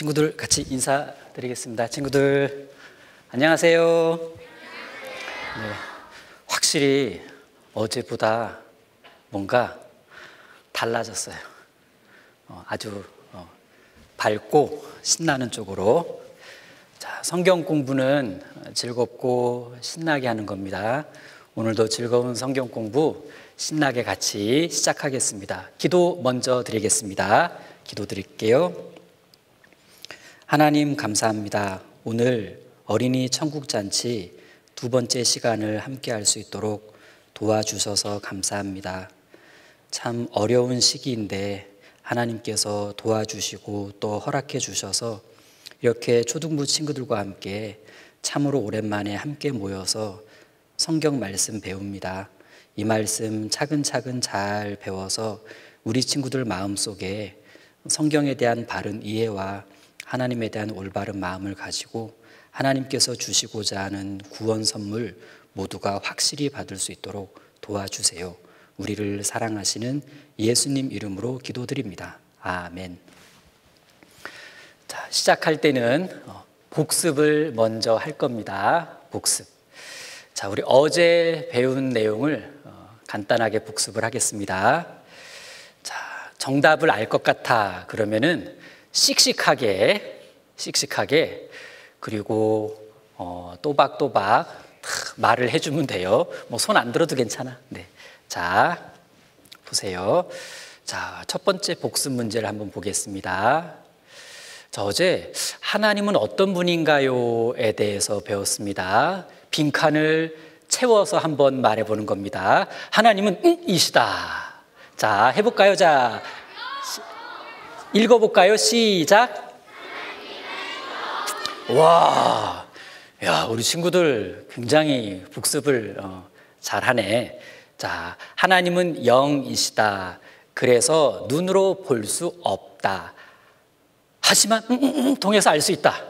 친구들 같이 인사드리겠습니다. 친구들 안녕하세요. 네, 확실히 어제보다 뭔가 달라졌어요. 아주 밝고 신나는 쪽으로. 자, 성경 공부는 즐겁고 신나게 하는 겁니다. 오늘도 즐거운 성경 공부 신나게 같이 시작하겠습니다. 기도 먼저 드리겠습니다. 기도 드릴게요. 하나님 감사합니다. 오늘 어린이 천국잔치 두 번째 시간을 함께 할 수 있도록 도와주셔서 감사합니다. 참 어려운 시기인데 하나님께서 도와주시고 또 허락해 주셔서 이렇게 초등부 친구들과 함께 참으로 오랜만에 함께 모여서 성경 말씀 배웁니다. 이 말씀 차근차근 잘 배워서 우리 친구들 마음속에 성경에 대한 바른 이해와 하나님에 대한 올바른 마음을 가지고 하나님께서 주시고자 하는 구원 선물 모두가 확실히 받을 수 있도록 도와주세요. 우리를 사랑하시는 예수님 이름으로 기도드립니다. 아멘. 자, 시작할 때는 복습을 먼저 할 겁니다. 복습. 자, 우리 어제 배운 내용을 간단하게 복습을 하겠습니다. 자, 정답을 알 것 같아 그러면은 씩씩하게 그리고 또박또박 말을 해주면 돼요. 뭐 손 안 들어도 괜찮아. 네. 자, 보세요. 자, 첫 번째 복습 문제를 한번 보겠습니다. 자, 어제 하나님은 어떤 분인가요에 대해서 배웠습니다. 빈칸을 채워서 한번 말해보는 겁니다. 하나님은 이시다. 자, 해볼까요? 자, 읽어볼까요? 시작. 와, 야, 우리 친구들 굉장히 복습을 잘하네. 자, 하나님은 영이시다. 그래서 눈으로 볼 수 없다. 하지만 통해서 알 수 있다.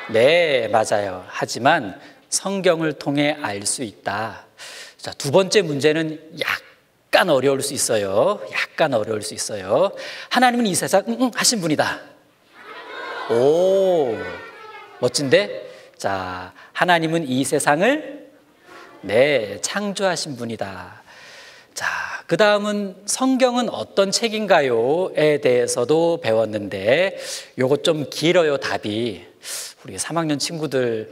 네, 맞아요. 하지만 성경을 통해 알 수 있다. 자, 두 번째 문제는 약간 어려울 수 있어요. 하나님은 이 세상 하신 분이다. 오, 멋진데? 자, 하나님은 이 세상을 창조하신 분이다. 자, 그 다음은 성경은 어떤 책인가요?에 대해서도 배웠는데 요거 좀 길어요, 답이. 우리 3학년 친구들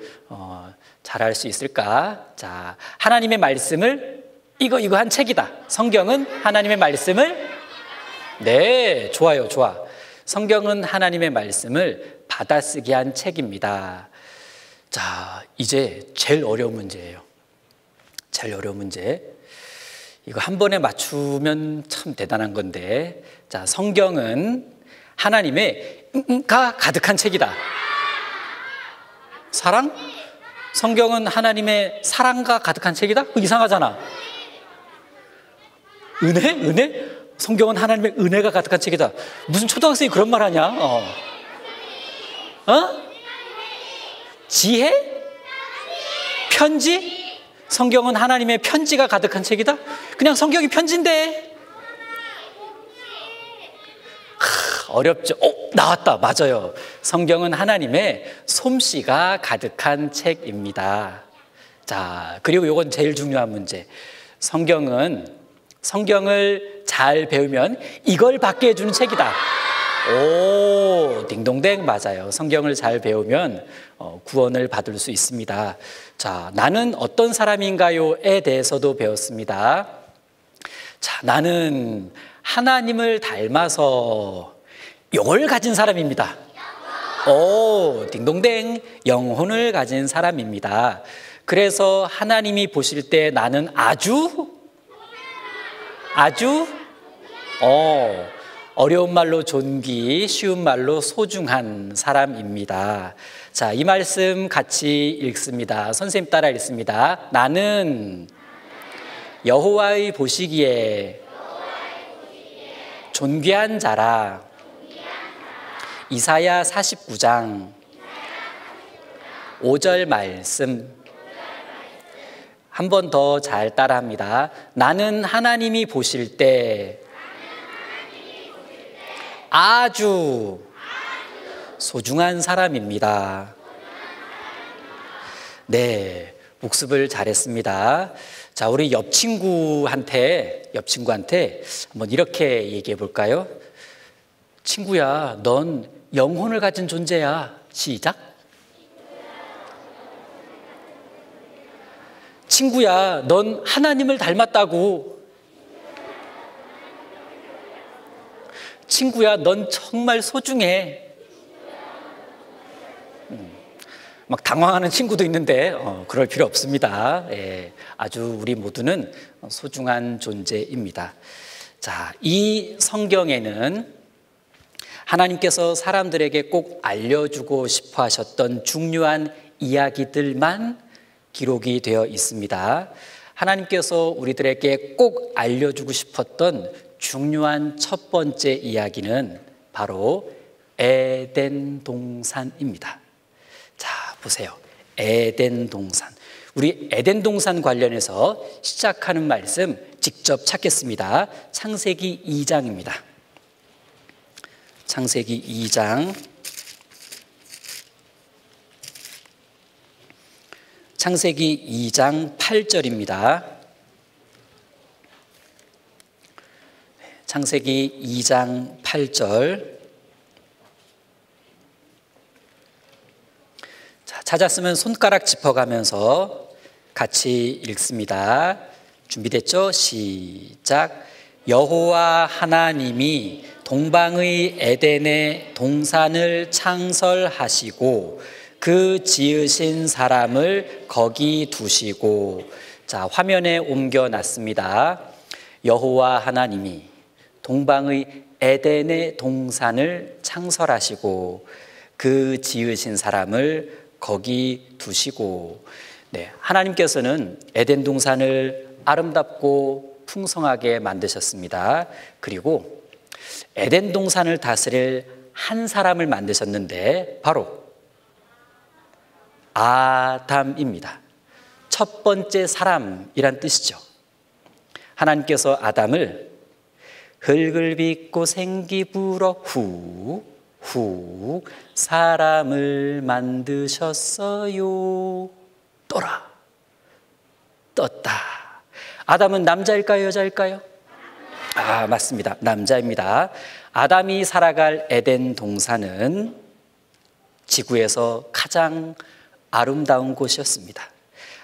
잘할 수 있을까? 자, 하나님의 말씀을 이거 한 책이다. 성경은 하나님의 말씀을 좋아요. 성경은 하나님의 말씀을 받아쓰기 한 책입니다. 자, 이제 제일 어려운 문제예요. 이거 한 번에 맞추면 참 대단한 건데, 자, 성경은 하나님의 가 가득한 책이다. 사랑? 성경은 하나님의 사랑과 가득한 책이다? 이상하잖아. 은혜? 성경은 하나님의 은혜가 가득한 책이다. 무슨 초등학생이 그런 말 하냐? 지혜? 편지? 성경은 하나님의 편지가 가득한 책이다? 그냥 성경이 편지인데. 어렵죠? 나왔다. 맞아요. 성경은 하나님의 솜씨가 가득한 책입니다. 자, 그리고 이건 제일 중요한 문제. 성경을 잘 배우면 이걸 받게 해주는 책이다. 오, 딩동댕 맞아요. 성경을 잘 배우면 구원을 받을 수 있습니다. 자, 나는 어떤 사람인가요에 대해서도 배웠습니다. 자, 나는 하나님을 닮아서 영혼을 가진 사람입니다. 오, 딩동댕, 영혼을 가진 사람입니다. 그래서 하나님이 보실 때 나는 아주 어려운 말로 존귀, 쉬운 말로 소중한 사람입니다. 자, 이 말씀 같이 읽습니다. 선생님 따라 읽습니다. 나는 여호와의 보시기에 존귀한 자라. 이사야 49장 5절 말씀 한 번 더 잘 따라합니다. 나는 하나님이 보실 때 아주 소중한 사람입니다. 네, 복습을 잘했습니다. 자, 우리 옆 친구한테 한번 이렇게 얘기해 볼까요? 친구야, 넌 영혼을 가진 존재야. 시작. 친구야, 넌 하나님을 닮았다고. 친구야, 넌 정말 소중해. 막 당황하는 친구도 있는데 그럴 필요 없습니다. 예, 아주 우리 모두는 소중한 존재입니다. 자, 이 성경에는 하나님께서 사람들에게 꼭 알려주고 싶어 하셨던 중요한 이야기들만 기록이 되어 있습니다. 하나님께서 우리들에게 꼭 알려주고 싶었던 중요한 첫 번째 이야기는 바로 에덴 동산입니다. 자, 보세요. 에덴 동산. 우리 에덴 동산 관련해서 시작하는 말씀 직접 찾겠습니다. 창세기 2장입니다. 창세기 2장. 창세기 2장 8절입니다. 창세기 2장 8절. 자, 찾았으면 손가락 짚어가면서 같이 읽습니다. 준비됐죠? 시작. 여호와 하나님이 동방의 에덴의 동산을 창설하시고 그 지으신 사람을 거기 두시고. 자, 화면에 옮겨놨습니다. 여호와 하나님이 동방의 에덴의 동산을 창설하시고 그 지으신 사람을 거기 두시고. 네, 하나님께서는 에덴 동산을 아름답고 풍성하게 만드셨습니다. 그리고 에덴 동산을 다스릴 한 사람을 만드셨는데 바로 아담입니다. 첫 번째 사람이란 뜻이죠. 하나님께서 아담을 흙을 빚고 생기 불어 후 사람을 만드셨어요. 떠라 떴다. 아담은 남자일까요, 여자일까요? 아, 맞습니다. 남자입니다. 아담이 살아갈 에덴 동산은 지구에서 가장 아름다운 곳이었습니다.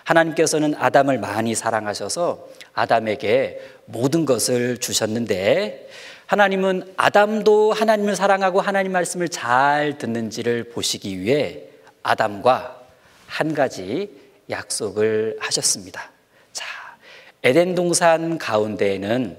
하나님께서는 아담을 많이 사랑하셔서 아담에게 모든 것을 주셨는데 하나님은 아담도 하나님을 사랑하고 하나님 말씀을 잘 듣는지를 보시기 위해 아담과 한 가지 약속을 하셨습니다. 자, 에덴 동산 가운데에는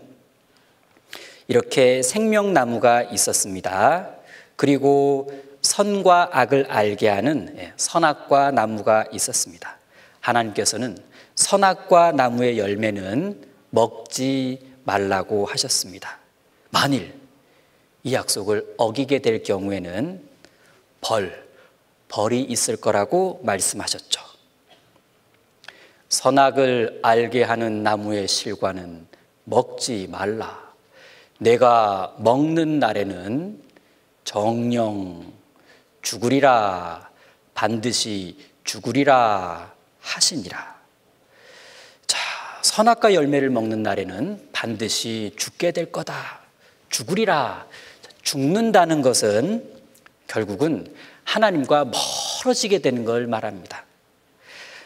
이렇게 생명나무가 있었습니다. 그리고 선과 악을 알게 하는 선악과 나무가 있었습니다. 하나님께서는 선악과 나무의 열매는 먹지 말라고 하셨습니다. 만일 이 약속을 어기게 될 경우에는 벌이 있을 거라고 말씀하셨죠. 선악을 알게 하는 나무의 실과는 먹지 말라. 내가 먹는 날에는 정녕 죽으리라. 반드시 죽으리라 하시니라. 자, 선악과 열매를 먹는 날에는 반드시 죽게 될 거다. 죽으리라. 죽는다는 것은 결국은 하나님과 멀어지게 되는 걸 말합니다.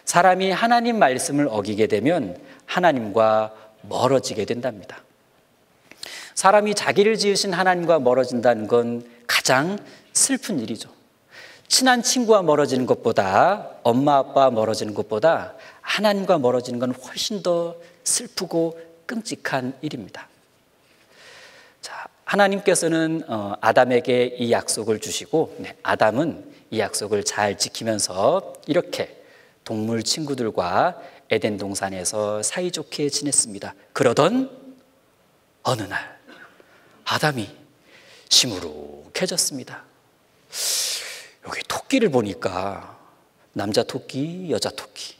사람이 하나님 말씀을 어기게 되면 하나님과 멀어지게 된답니다. 사람이 자기를 지으신 하나님과 멀어진다는 건 가장 슬픈 일이죠. 친한 친구와 멀어지는 것보다, 엄마 아빠 멀어지는 것보다 하나님과 멀어지는 건 훨씬 더 슬프고 끔찍한 일입니다. 자, 하나님께서는 아담에게 이 약속을 주시고 아담은 이 약속을 잘 지키면서 이렇게 동물 친구들과 에덴 동산에서 사이좋게 지냈습니다. 그러던 어느 날 아담이 시무룩해졌습니다. 여기 토끼를 보니까 남자 토끼, 여자 토끼.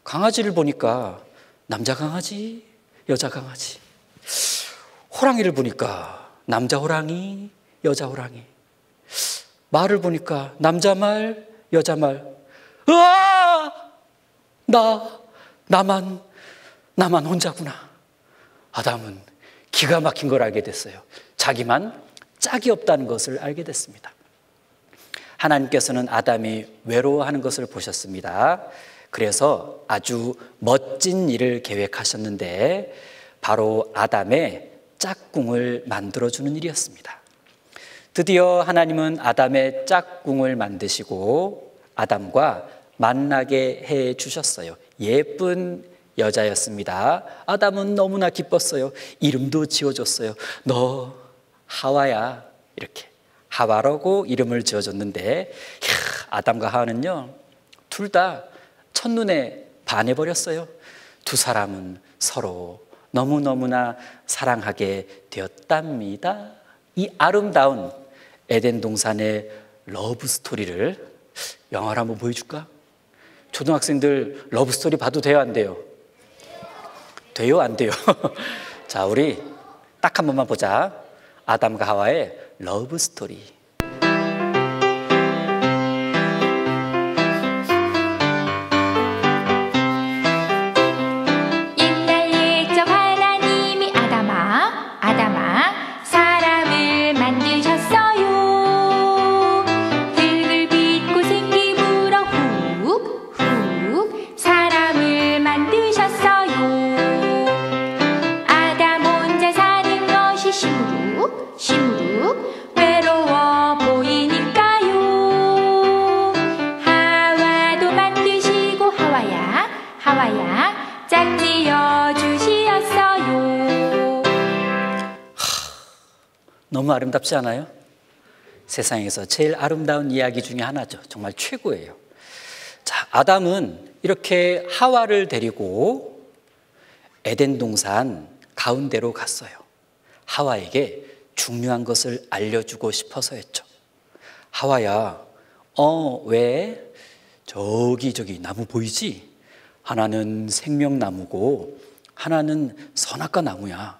강아지를 보니까 남자 강아지, 여자 강아지. 호랑이를 보니까 남자 호랑이, 여자 호랑이. 말을 보니까 남자 말, 여자 말. 으아! 나만 혼자구나. 아담은 기가 막힌 걸 알게 됐어요. 자기만 짝이 없다는 것을 알게 됐습니다. 하나님께서는 아담이 외로워하는 것을 보셨습니다. 그래서 아주 멋진 일을 계획하셨는데 바로 아담의 짝꿍을 만들어주는 일이었습니다. 드디어 하나님은 아담의 짝꿍을 만드시고 아담과 만나게 해 주셨어요. 예쁜 여자였습니다. 아담은 너무나 기뻤어요. 이름도 지어줬어요. 너 하와야, 이렇게 하와라고 이름을 지어줬는데 아담과 하와는요 둘 다 첫눈에 반해버렸어요. 두 사람은 서로 너무너무나 사랑하게 되었답니다. 이 아름다운 에덴 동산의 러브 스토리를 영화로 한번 보여줄까? 초등학생들 러브 스토리 봐도 돼요, 안 돼요? 돼요, 안 돼요? 자, 우리 딱 한 번만 보자. 아담과 하와의 러브 스토리. 옛날 옛적 하나님이 아담아 사람을 만드셨어요. 흙을 빚고 생기불어 훅 사람을 만드셨어요. 아담 혼자 사는 것이 시무룩 외로워 보이니까요. 하와도 만드시고 하와야 짝지어 주시었어요. 너무 아름답지 않아요? 세상에서 제일 아름다운 이야기 중에 하나죠. 정말 최고예요. 자, 아담은 이렇게 하와를 데리고 에덴 동산 가운데로 갔어요. 하와에게 중요한 것을 알려주고 싶어서였죠. 하와야, 왜? 저기 나무 보이지? 하나는 생명나무고 하나는 선악과 나무야.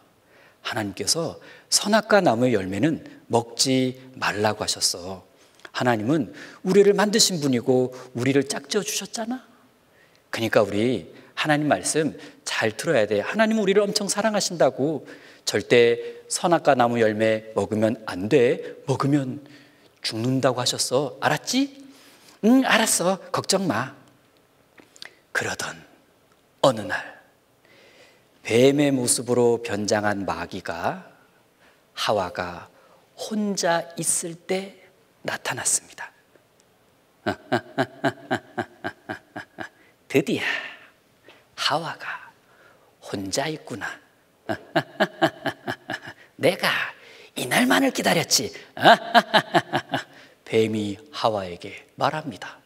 하나님께서 선악과 나무의 열매는 먹지 말라고 하셨어. 하나님은 우리를 만드신 분이고 우리를 짝지어 주셨잖아. 그러니까 우리 하나님 말씀 잘 들어야 돼. 하나님은 우리를 엄청 사랑하신다고. 절대 선악과 나무 열매 먹으면 안 돼. 먹으면 죽는다고 하셨어. 알았지? 응, 알았어. 걱정 마. 그러던 어느 날 뱀의 모습으로 변장한 마귀가 하와가 혼자 있을 때 나타났습니다. 드디어 하와가 혼자 있구나. 내가 이날만을 기다렸지. 뱀이 하와에게 말합니다.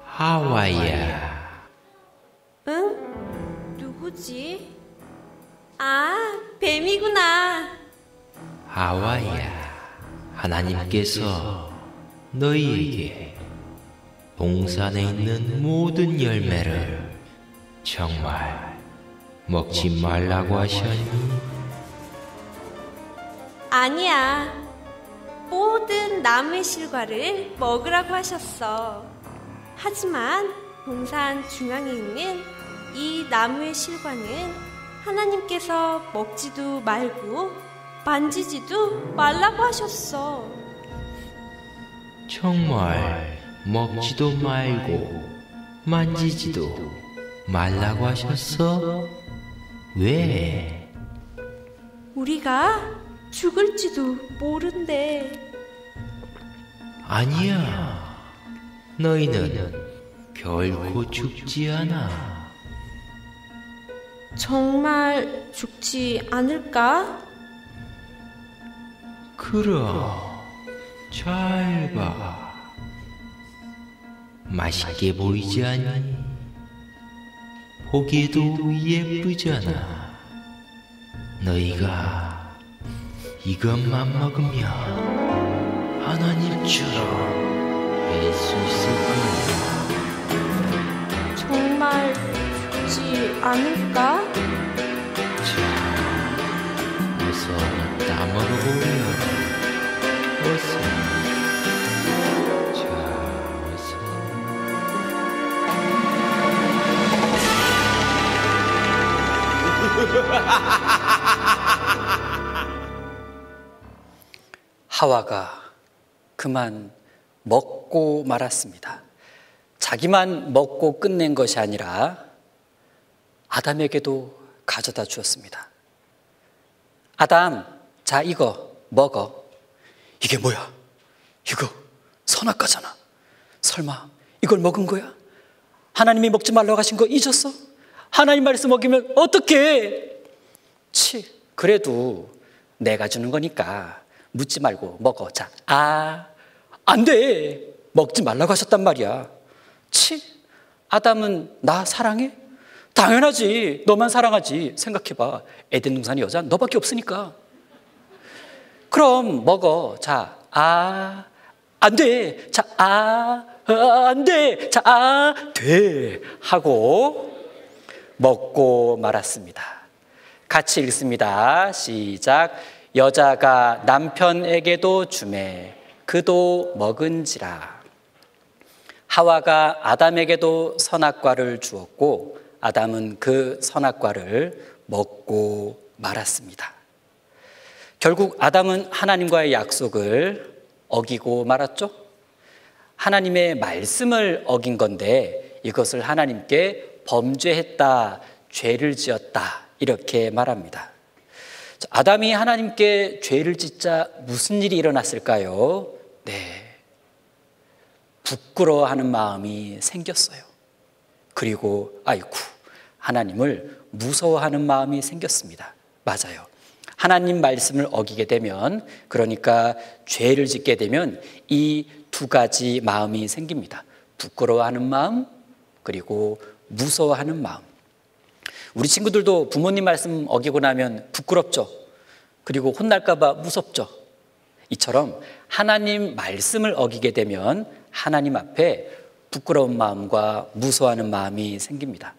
하와야. 응? 누구지? 아, 뱀이구나. 하와야, 하나님께서 너희에게 동산에 있는 모든 열매를 정말 먹지 말라고 하셨니? 아니야. 모든 나무의 실과를 먹으라고 하셨어. 하지만 동산 중앙에 있는 이 나무의 실과는 하나님께서 먹지도 말고 만지지도 말라고 하셨어. 정말 먹지도 말고 만지지도 말라고 하셨어? 왜? 우리가 죽을지도 모른대. 아니야, 너희는 결코 죽지 않아. 정말 죽지 않을까? 그럼 잘 봐. 맛있게 보이지 않니? 보기에도 예쁘잖아. 너희가 이것만 먹으면 하나님처럼 될 수 있을 거야. 잘 죽지 않을까? 어서 따먹어보렴. 어서. 자, 어서. 하와가 그만 먹고 말았습니다. 자기만 먹고 끝낸 것이 아니라 아담에게도 가져다 주었습니다. 아담, 자 이거 먹어. 이게 뭐야? 이거 선악과잖아. 설마 이걸 먹은 거야? 하나님이 먹지 말라고 하신 거 잊었어? 하나님 말씀 먹이면 어떡해? 그래도 내가 주는 거니까 묻지 말고 먹어. 자, 안 돼. 먹지 말라고 하셨단 말이야. 아담은 나 사랑해? 당연하지. 너만 사랑하지. 생각해봐. 에덴 동산의 여자 너밖에 없으니까. 그럼 먹어. 자, 안 돼. 자, 안 돼. 자, 돼. 하고 먹고 말았습니다. 같이 읽습니다. 시작. 여자가 남편에게도 주매 그도 먹은지라. 하와가 아담에게도 선악과를 주었고 아담은 그 선악과를 먹고 말았습니다. 결국 아담은 하나님과의 약속을 어기고 말았죠. 하나님의 말씀을 어긴 건데 이것을 하나님께 범죄했다, 죄를 지었다 이렇게 말합니다. 아담이 하나님께 죄를 짓자 무슨 일이 일어났을까요? 부끄러워하는 마음이 생겼어요. 그리고 하나님을 무서워하는 마음이 생겼습니다. 맞아요. 하나님 말씀을 어기게 되면, 그러니까 죄를 짓게 되면 이 두 가지 마음이 생깁니다. 부끄러워하는 마음, 그리고 무서워하는 마음. 우리 친구들도 부모님 말씀 어기고 나면 부끄럽죠. 그리고 혼날까 봐 무섭죠. 이처럼 하나님 말씀을 어기게 되면 하나님 앞에 부끄러운 마음과 무서워하는 마음이 생깁니다.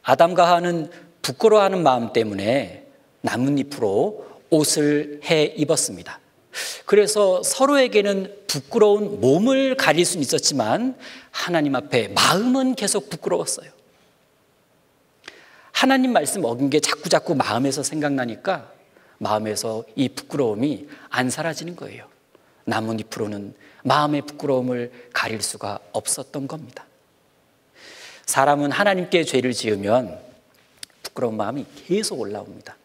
아담과 하와는 부끄러워하는 마음 때문에 나뭇잎으로 옷을 해 입었습니다. 그래서 서로에게는 부끄러운 몸을 가릴 수는 있었지만 하나님 앞에 마음은 계속 부끄러웠어요. 하나님 말씀 어긴 게 자꾸 마음에서 생각나니까 마음에서 이 부끄러움이 안 사라지는 거예요. 나뭇잎으로는 마음의 부끄러움을 가릴 수가 없었던 겁니다. 사람은 하나님께 죄를 지으면 부끄러운 마음이 계속 올라옵니다.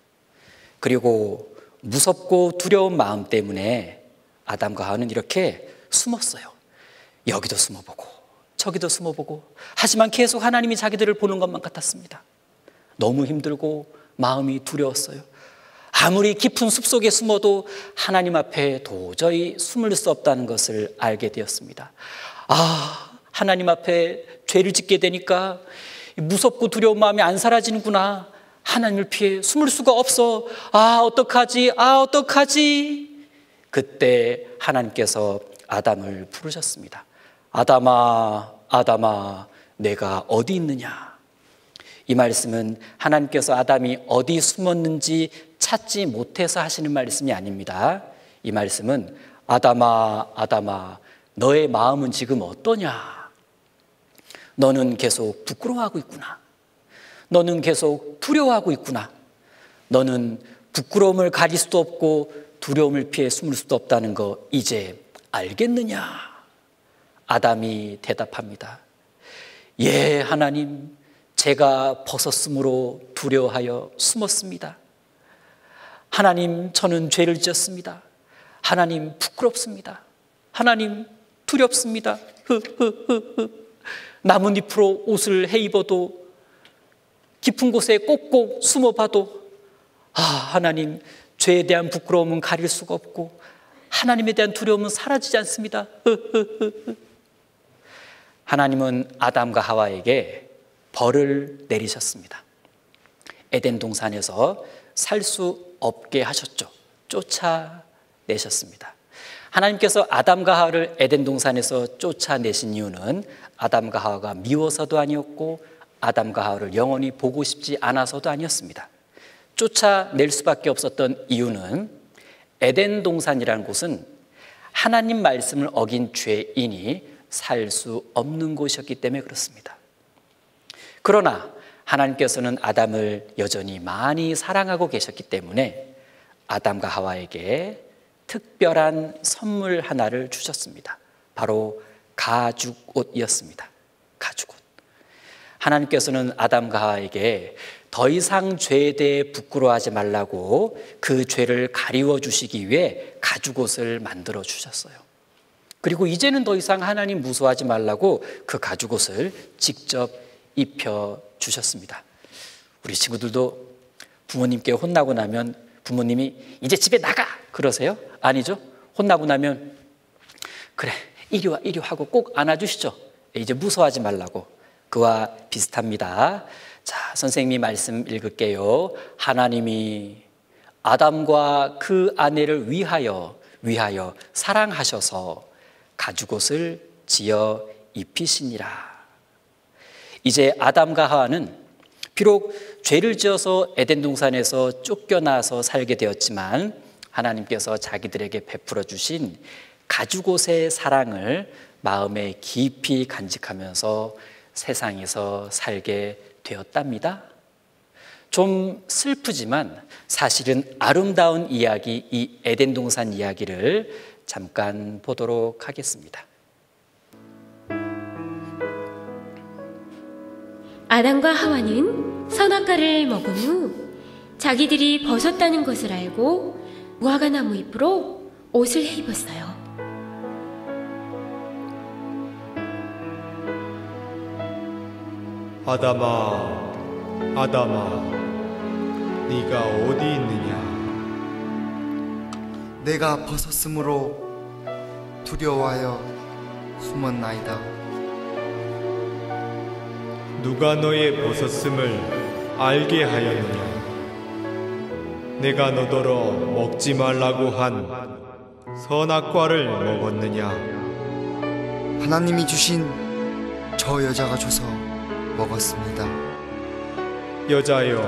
그리고 무섭고 두려운 마음 때문에 아담과 하와는 이렇게 숨었어요. 여기도 숨어보고 저기도 숨어보고, 하지만 계속 하나님이 자기들을 보는 것만 같았습니다. 너무 힘들고 마음이 두려웠어요. 아무리 깊은 숲속에 숨어도 하나님 앞에 도저히 숨을 수 없다는 것을 알게 되었습니다. 하나님 앞에 죄를 짓게 되니까 무섭고 두려운 마음이 안 사라지는구나. 하나님을 피해 숨을 수가 없어. 어떡하지? 그때 하나님께서 아담을 부르셨습니다. 아담아, 내가 어디 있느냐? 이 말씀은 하나님께서 아담이 어디 숨었는지 찾지 못해서 하시는 말씀이 아닙니다. 이 말씀은 아담아, 너의 마음은 지금 어떠냐? 너는 계속 부끄러워하고 있구나. 너는 계속 두려워하고 있구나. 너는 부끄러움을 가릴 수도 없고 두려움을 피해 숨을 수도 없다는 거 이제 알겠느냐? 아담이 대답합니다. 예, 하나님, 제가 벗었으므로 두려워하여 숨었습니다. 하나님, 저는 죄를 지었습니다. 하나님, 부끄럽습니다. 하나님, 두렵습니다. 나뭇잎으로 옷을 해 입어도, 깊은 곳에 꼭꼭 숨어봐도 하나님, 죄에 대한 부끄러움은 가릴 수가 없고 하나님에 대한 두려움은 사라지지 않습니다. 하나님은 아담과 하와에게 벌을 내리셨습니다. 에덴 동산에서 살 수 없게 하셨죠. 쫓아내셨습니다. 하나님께서 아담과 하와를 에덴 동산에서 쫓아내신 이유는 아담과 하와가 미워서도 아니었고 아담과 하와를 영원히 보고 싶지 않아서도 아니었습니다. 쫓아낼 수밖에 없었던 이유는 에덴 동산이라는 곳은 하나님 말씀을 어긴 죄인이 살 수 없는 곳이었기 때문에 그렇습니다. 그러나 하나님께서는 아담을 여전히 많이 사랑하고 계셨기 때문에 아담과 하와에게 특별한 선물 하나를 주셨습니다. 바로 가죽옷이었습니다. 가죽옷. 하나님께서는 아담과 하와에게 더 이상 죄에 대해 부끄러워하지 말라고 그 죄를 가리워 주시기 위해 가죽옷을 만들어 주셨어요. 그리고 이제는 더 이상 하나님 무서워하지 말라고 그 가죽옷을 직접 입혀 주셨습니다. 우리 친구들도 부모님께 혼나고 나면 부모님이 이제 집에 나가 그러세요? 아니죠? 혼나고 나면 그래 이리 와 하고 꼭 안아주시죠. 이제 무서워하지 말라고. 그와 비슷합니다. 자, 선생님이 말씀 읽을게요. 하나님이 아담과 그 아내를 위하여 사랑하셔서 가죽옷을 지어 입히시니라. 이제 아담과 하와는 비록 죄를 지어서 에덴 동산에서 쫓겨나서 살게 되었지만 하나님께서 자기들에게 베풀어 주신 가죽옷의 사랑을 마음에 깊이 간직하면서 세상에서 살게 되었답니다. 좀 슬프지만 사실은 아름다운 이야기, 이 에덴 동산 이야기를 잠깐 보도록 하겠습니다. 아담과 하와는 선악과를 먹은 후 자기들이 벗었다는 것을 알고 무화과 나무 잎으로 옷을 해 입었어요. 아담아, 아담아, 네가 어디 있느냐? 내가 벗었으므로 두려워하여 숨었나이다. 누가 너의 벗었음을 알게 하였느냐? 내가 너더러 먹지 말라고 한 선악과를 먹었느냐? 하나님이 주신 저 여자가 줘서 먹었습니다. 여자여,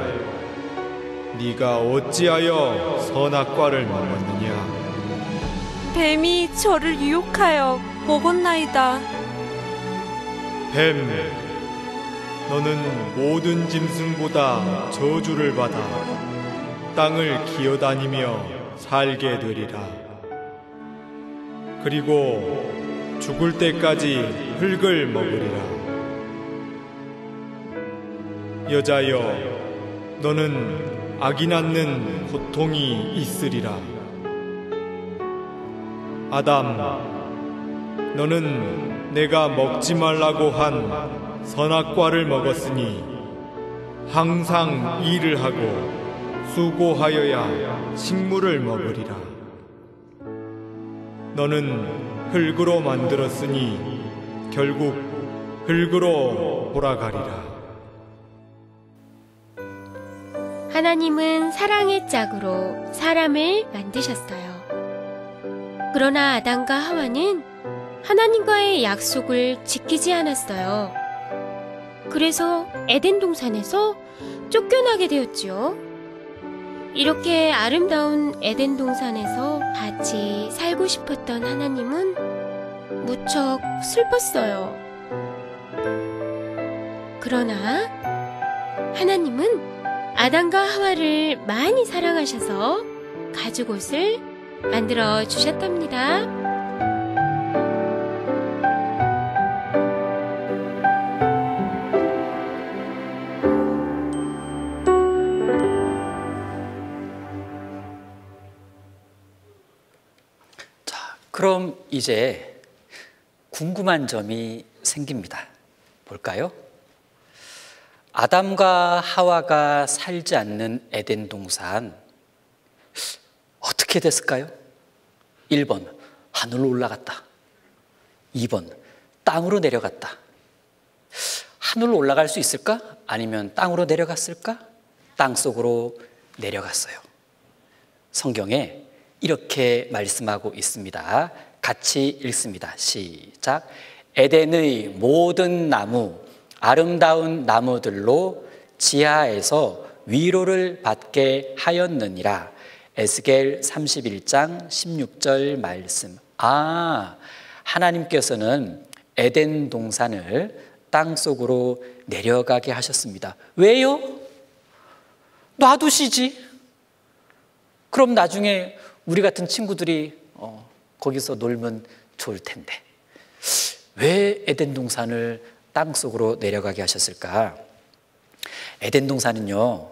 네가 어찌하여 선악과를 먹었느냐? 뱀이 저를 유혹하여 먹었나이다. 뱀, 너는 모든 짐승보다 저주를 받아 땅을 기어다니며 살게 되리라. 그리고 죽을 때까지 흙을 먹으리라. 여자여, 너는 아기 낳는 고통이 있으리라. 아담, 너는 내가 먹지 말라고 한 선악과를 먹었으니 항상 일을 하고 수고하여야 식물을 먹으리라. 너는 흙으로 만들었으니 결국 흙으로 돌아가리라. 하나님은 사랑의 짝으로 사람을 만드셨어요. 그러나 아담과 하와는 하나님과의 약속을 지키지 않았어요. 그래서 에덴 동산에서 쫓겨나게 되었지요. 이렇게 아름다운 에덴 동산에서 같이 살고 싶었던 하나님은 무척 슬펐어요. 그러나 하나님은 아담과 하와를 많이 사랑하셔서 가죽옷을 만들어 주셨답니다. 자, 그럼 이제 궁금한 점이 생깁니다. 볼까요? 아담과 하와가 살지 않는 에덴 동산 어떻게 됐을까요? 1번 하늘로 올라갔다. 2번 땅으로 내려갔다. 하늘로 올라갈 수 있을까? 아니면 땅으로 내려갔을까? 땅속으로 내려갔어요. 성경에 이렇게 말씀하고 있습니다. 같이 읽습니다. 시작. 에덴의 모든 나무 아름다운 나무들로 지하에서 위로를 받게 하였느니라. 에스겔 31장 16절 말씀. 하나님께서는 에덴 동산을 땅속으로 내려가게 하셨습니다. 왜요? 놔두시지. 그럼 나중에 우리 같은 친구들이 거기서 놀면 좋을 텐데. 왜 에덴 동산을 땅속으로 내려가게 하셨을까? 에덴 동산은요,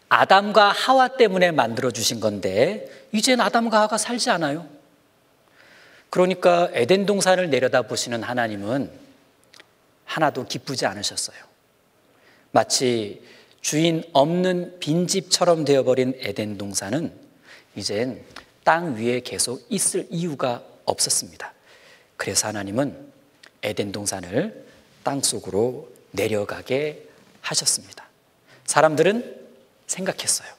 아담과 하와 때문에 만들어 주신 건데 이젠 아담과 하와가 살지 않아요. 그러니까 에덴 동산을 내려다보시는 하나님은 하나도 기쁘지 않으셨어요. 마치 주인 없는 빈집처럼 되어버린 에덴 동산은 이젠 땅 위에 계속 있을 이유가 없었습니다. 그래서 하나님은 에덴 동산을 땅속으로 내려가게 하셨습니다. 사람들은 생각했어요.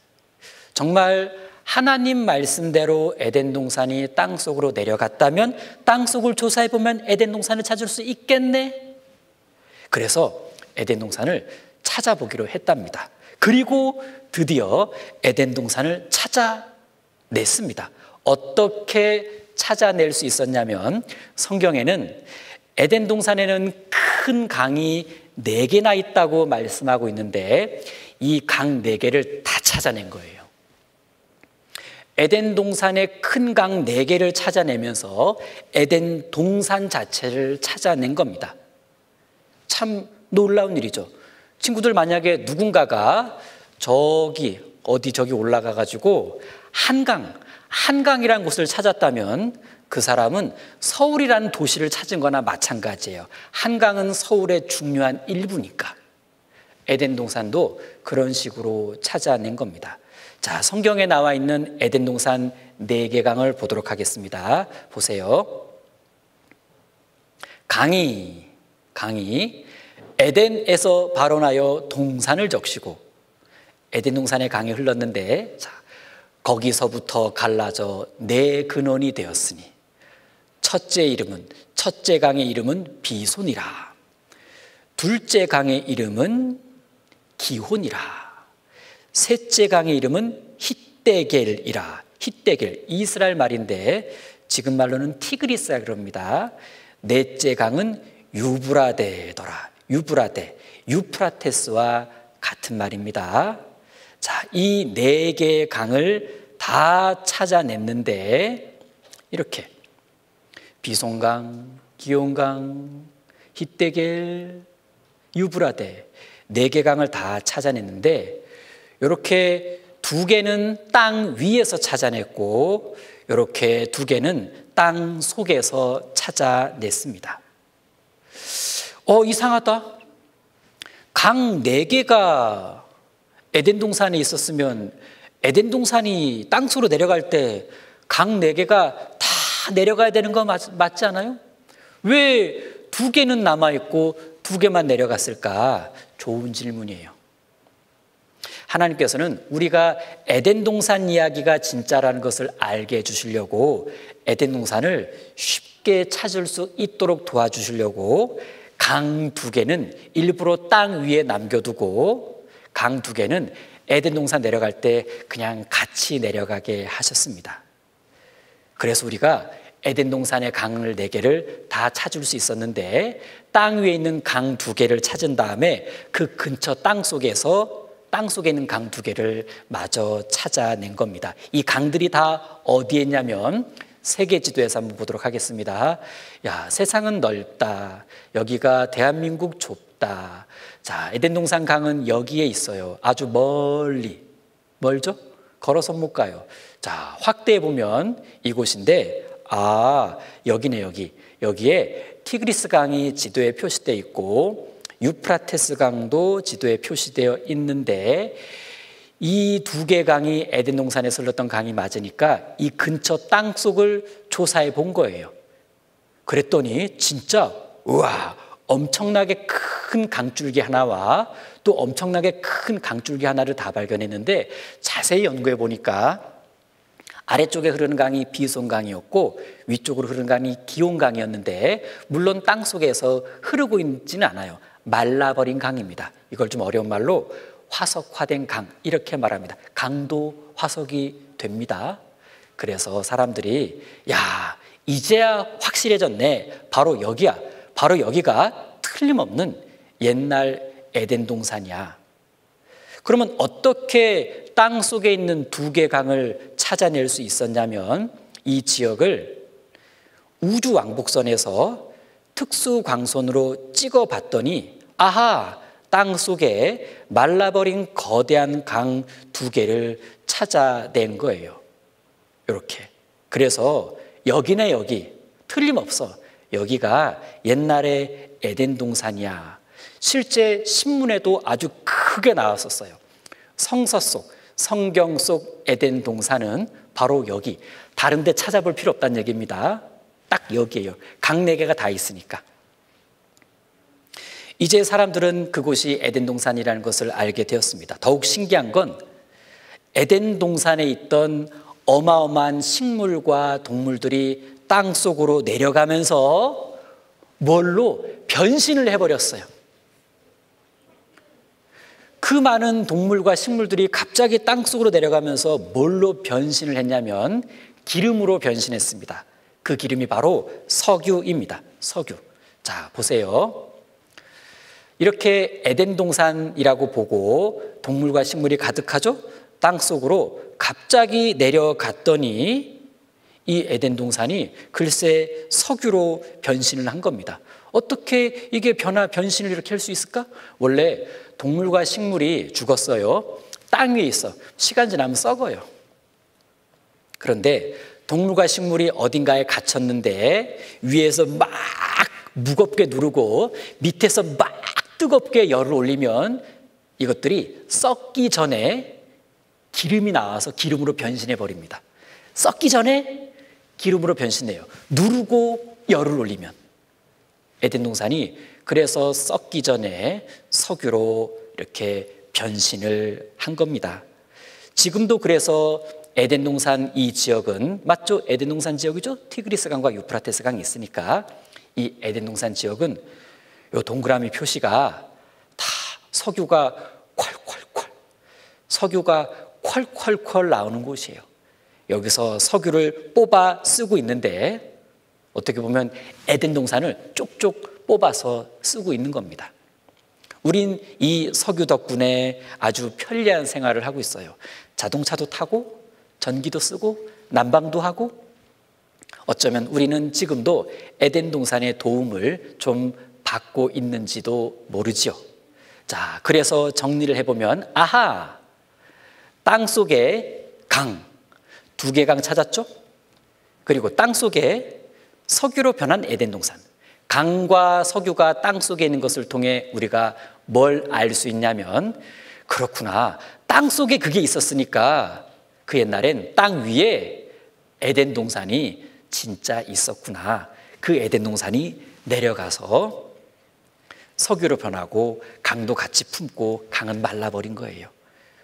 정말 하나님 말씀대로 에덴 동산이 땅속으로 내려갔다면 땅속을 조사해보면 에덴 동산을 찾을 수 있겠네. 그래서 에덴 동산을 찾아보기로 했답니다. 그리고 드디어 에덴 동산을 찾아냈습니다. 어떻게 찾아낼 수 있었냐면 성경에는 에덴 동산에는 큰 강이 4개나 있다고 말씀하고 있는데 이 강 4개를 다 찾아낸 거예요. 에덴 동산의 큰 강 4개를 찾아내면서 에덴 동산 자체를 찾아낸 겁니다. 참 놀라운 일이죠. 친구들, 만약에 누군가가 저기 올라가 가지고 한강이라는 곳을 찾았다면 그 사람은 서울이라는 도시를 찾은 거나 마찬가지예요. 한강은 서울의 중요한 일부니까. 에덴 동산도 그런 식으로 찾아낸 겁니다. 자, 성경에 나와 있는 에덴 동산 4개 강을 보도록 하겠습니다. 보세요. 강이 에덴에서 발원하여 동산을 적시고, 에덴 동산의 강이 흘렀는데, 자, 거기서부터 갈라져 4 근원이 되었으니 첫째 강의 이름은 비손이라. 둘째 강의 이름은 기혼이라. 셋째 강의 이름은 힛데겔이라. 힛데겔, 이스라엘 말인데 지금 말로는 티그리스라 그럽니다. 넷째 강은 유브라데더라. 유프라테스와 같은 말입니다. 자, 이 4개의 강을 다 찾아냈는데 이렇게 비손강, 기온강, 힛데겔, 유브라데 4개 강을 다 찾아냈는데 이렇게 2개는 땅 위에서 찾아냈고 이렇게 2개는 땅 속에서 찾아냈습니다. 이상하다. 강 4개가 에덴 동산에 있었으면 에덴 동산이 땅속으로 내려갈 때 강 4개가 다 내려가야 되는 거 맞지 않아요? 왜 2개는 남아있고 2개만 내려갔을까? 좋은 질문이에요. 하나님께서는 우리가 에덴 동산 이야기가 진짜라는 것을 알게 해주시려고 에덴 동산을 쉽게 찾을 수 있도록 도와주시려고 강 2개는 일부러 땅 위에 남겨두고 강 2개는 에덴 동산 내려갈 때 그냥 같이 내려가게 하셨습니다. 그래서 우리가 에덴 동산의 강을 4개를 다 찾을 수 있었는데 땅 위에 있는 강 2개를 찾은 다음에 그 근처 땅 속에 있는 강 2개를 마저 찾아낸 겁니다. 이 강들이 다 어디에 있냐면 세계지도에서 한번 보도록 하겠습니다. 세상은 넓다. 여기가 대한민국 좁다. 자, 에덴 동산 강은 여기에 있어요. 아주 멀죠? 걸어서 못 가요. 자, 확대해 보면 이곳인데, 여기네, 여기에 티그리스 강이 지도에 표시되어 있고 유프라테스 강도 지도에 표시되어 있는데 이 2개 강이 에덴 동산에서 흘렀던 강이 맞으니까 이 근처 땅 속을 조사해 본 거예요. 그랬더니 진짜 엄청나게 큰 강줄기 하나와 또 엄청나게 큰 강줄기 하나를 다 발견했는데 자세히 연구해 보니까 아래쪽에 흐르는 강이 비손강이었고 위쪽으로 흐르는 강이 기온강이었는데 물론 땅 속에서 흐르고 있지는 않아요. 말라버린 강입니다. 이걸 좀 어려운 말로 화석화된 강 이렇게 말합니다. 강도 화석이 됩니다. 그래서 사람들이 야, 이제야 확실해졌네. 바로 여기야. 바로 여기가 틀림없는 옛날 에덴 동산이야. 그러면 어떻게 땅 속에 있는 두 개 강을 찾아낼 수 있었냐면 이 지역을 우주 왕복선에서 특수 광선으로 찍어봤더니 아하, 땅 속에 말라버린 거대한 강 두 개를 찾아낸 거예요. 이렇게. 그래서 여기네 여기. 틀림없어. 여기가 옛날에 에덴 동산이야. 실제 신문에도 아주 크게 나왔었어요. 성서 속, 성경 속 에덴 동산은 바로 여기. 다른 데 찾아볼 필요 없다는 얘기입니다. 딱 여기에요. 강 4개가 다 있으니까. 이제 사람들은 그곳이 에덴 동산이라는 것을 알게 되었습니다. 더욱 신기한 건 에덴 동산에 있던 어마어마한 식물과 동물들이 땅 속으로 내려가면서 뭘로 변신을 해버렸어요. 그 많은 동물과 식물들이 갑자기 땅 속으로 내려가면서 뭘로 변신을 했냐면 기름으로 변신했습니다. 그 기름이 바로 석유입니다. 석유. 자, 보세요. 이렇게 에덴 동산이라고 보고 동물과 식물이 가득하죠? 땅 속으로 갑자기 내려갔더니 이 에덴 동산이 글쎄 석유로 변신을 한 겁니다. 어떻게 이게 변신을 이렇게 할 수 있을까? 원래 동물과 식물이 죽었어요. 땅 위에 있어. 시간 지나면 썩어요. 그런데 동물과 식물이 어딘가에 갇혔는데 위에서 막 무겁게 누르고 밑에서 막 뜨겁게 열을 올리면 이것들이 썩기 전에 기름이 나와서 기름으로 변신해 버립니다. 썩기 전에 기름으로 변신해요. 누르고 열을 올리면. 에덴 동산이 그래서 썩기 전에 석유로 이렇게 변신을 한 겁니다. 지금도 그래서 에덴 동산 이 지역은 맞죠? 에덴 동산 지역이죠? 티그리스 강과 유프라테스 강이 있으니까 이 에덴 동산 지역은 요 동그라미 표시가 다 석유가 콸콸콸 나오는 곳이에요. 여기서 석유를 뽑아 쓰고 있는데 어떻게 보면 에덴 동산을 쪽쪽 뽑아서 쓰고 있는 겁니다. 우린 이 석유 덕분에 아주 편리한 생활을 하고 있어요. 자동차도 타고 전기도 쓰고 난방도 하고 어쩌면 우리는 지금도 에덴 동산의 도움을 좀 받고 있는지도 모르지요. 자, 그래서 정리를 해보면 아하, 땅 속에 강, 2개 강 찾았죠? 그리고 땅 속에 석유로 변한 에덴 동산. 강과 석유가 땅 속에 있는 것을 통해 우리가 뭘 알 수 있냐면 그렇구나. 땅 속에 그게 있었으니까 그 옛날엔 땅 위에 에덴 동산이 진짜 있었구나. 그 에덴 동산이 내려가서 석유로 변하고 강도 같이 품고 강은 말라버린 거예요.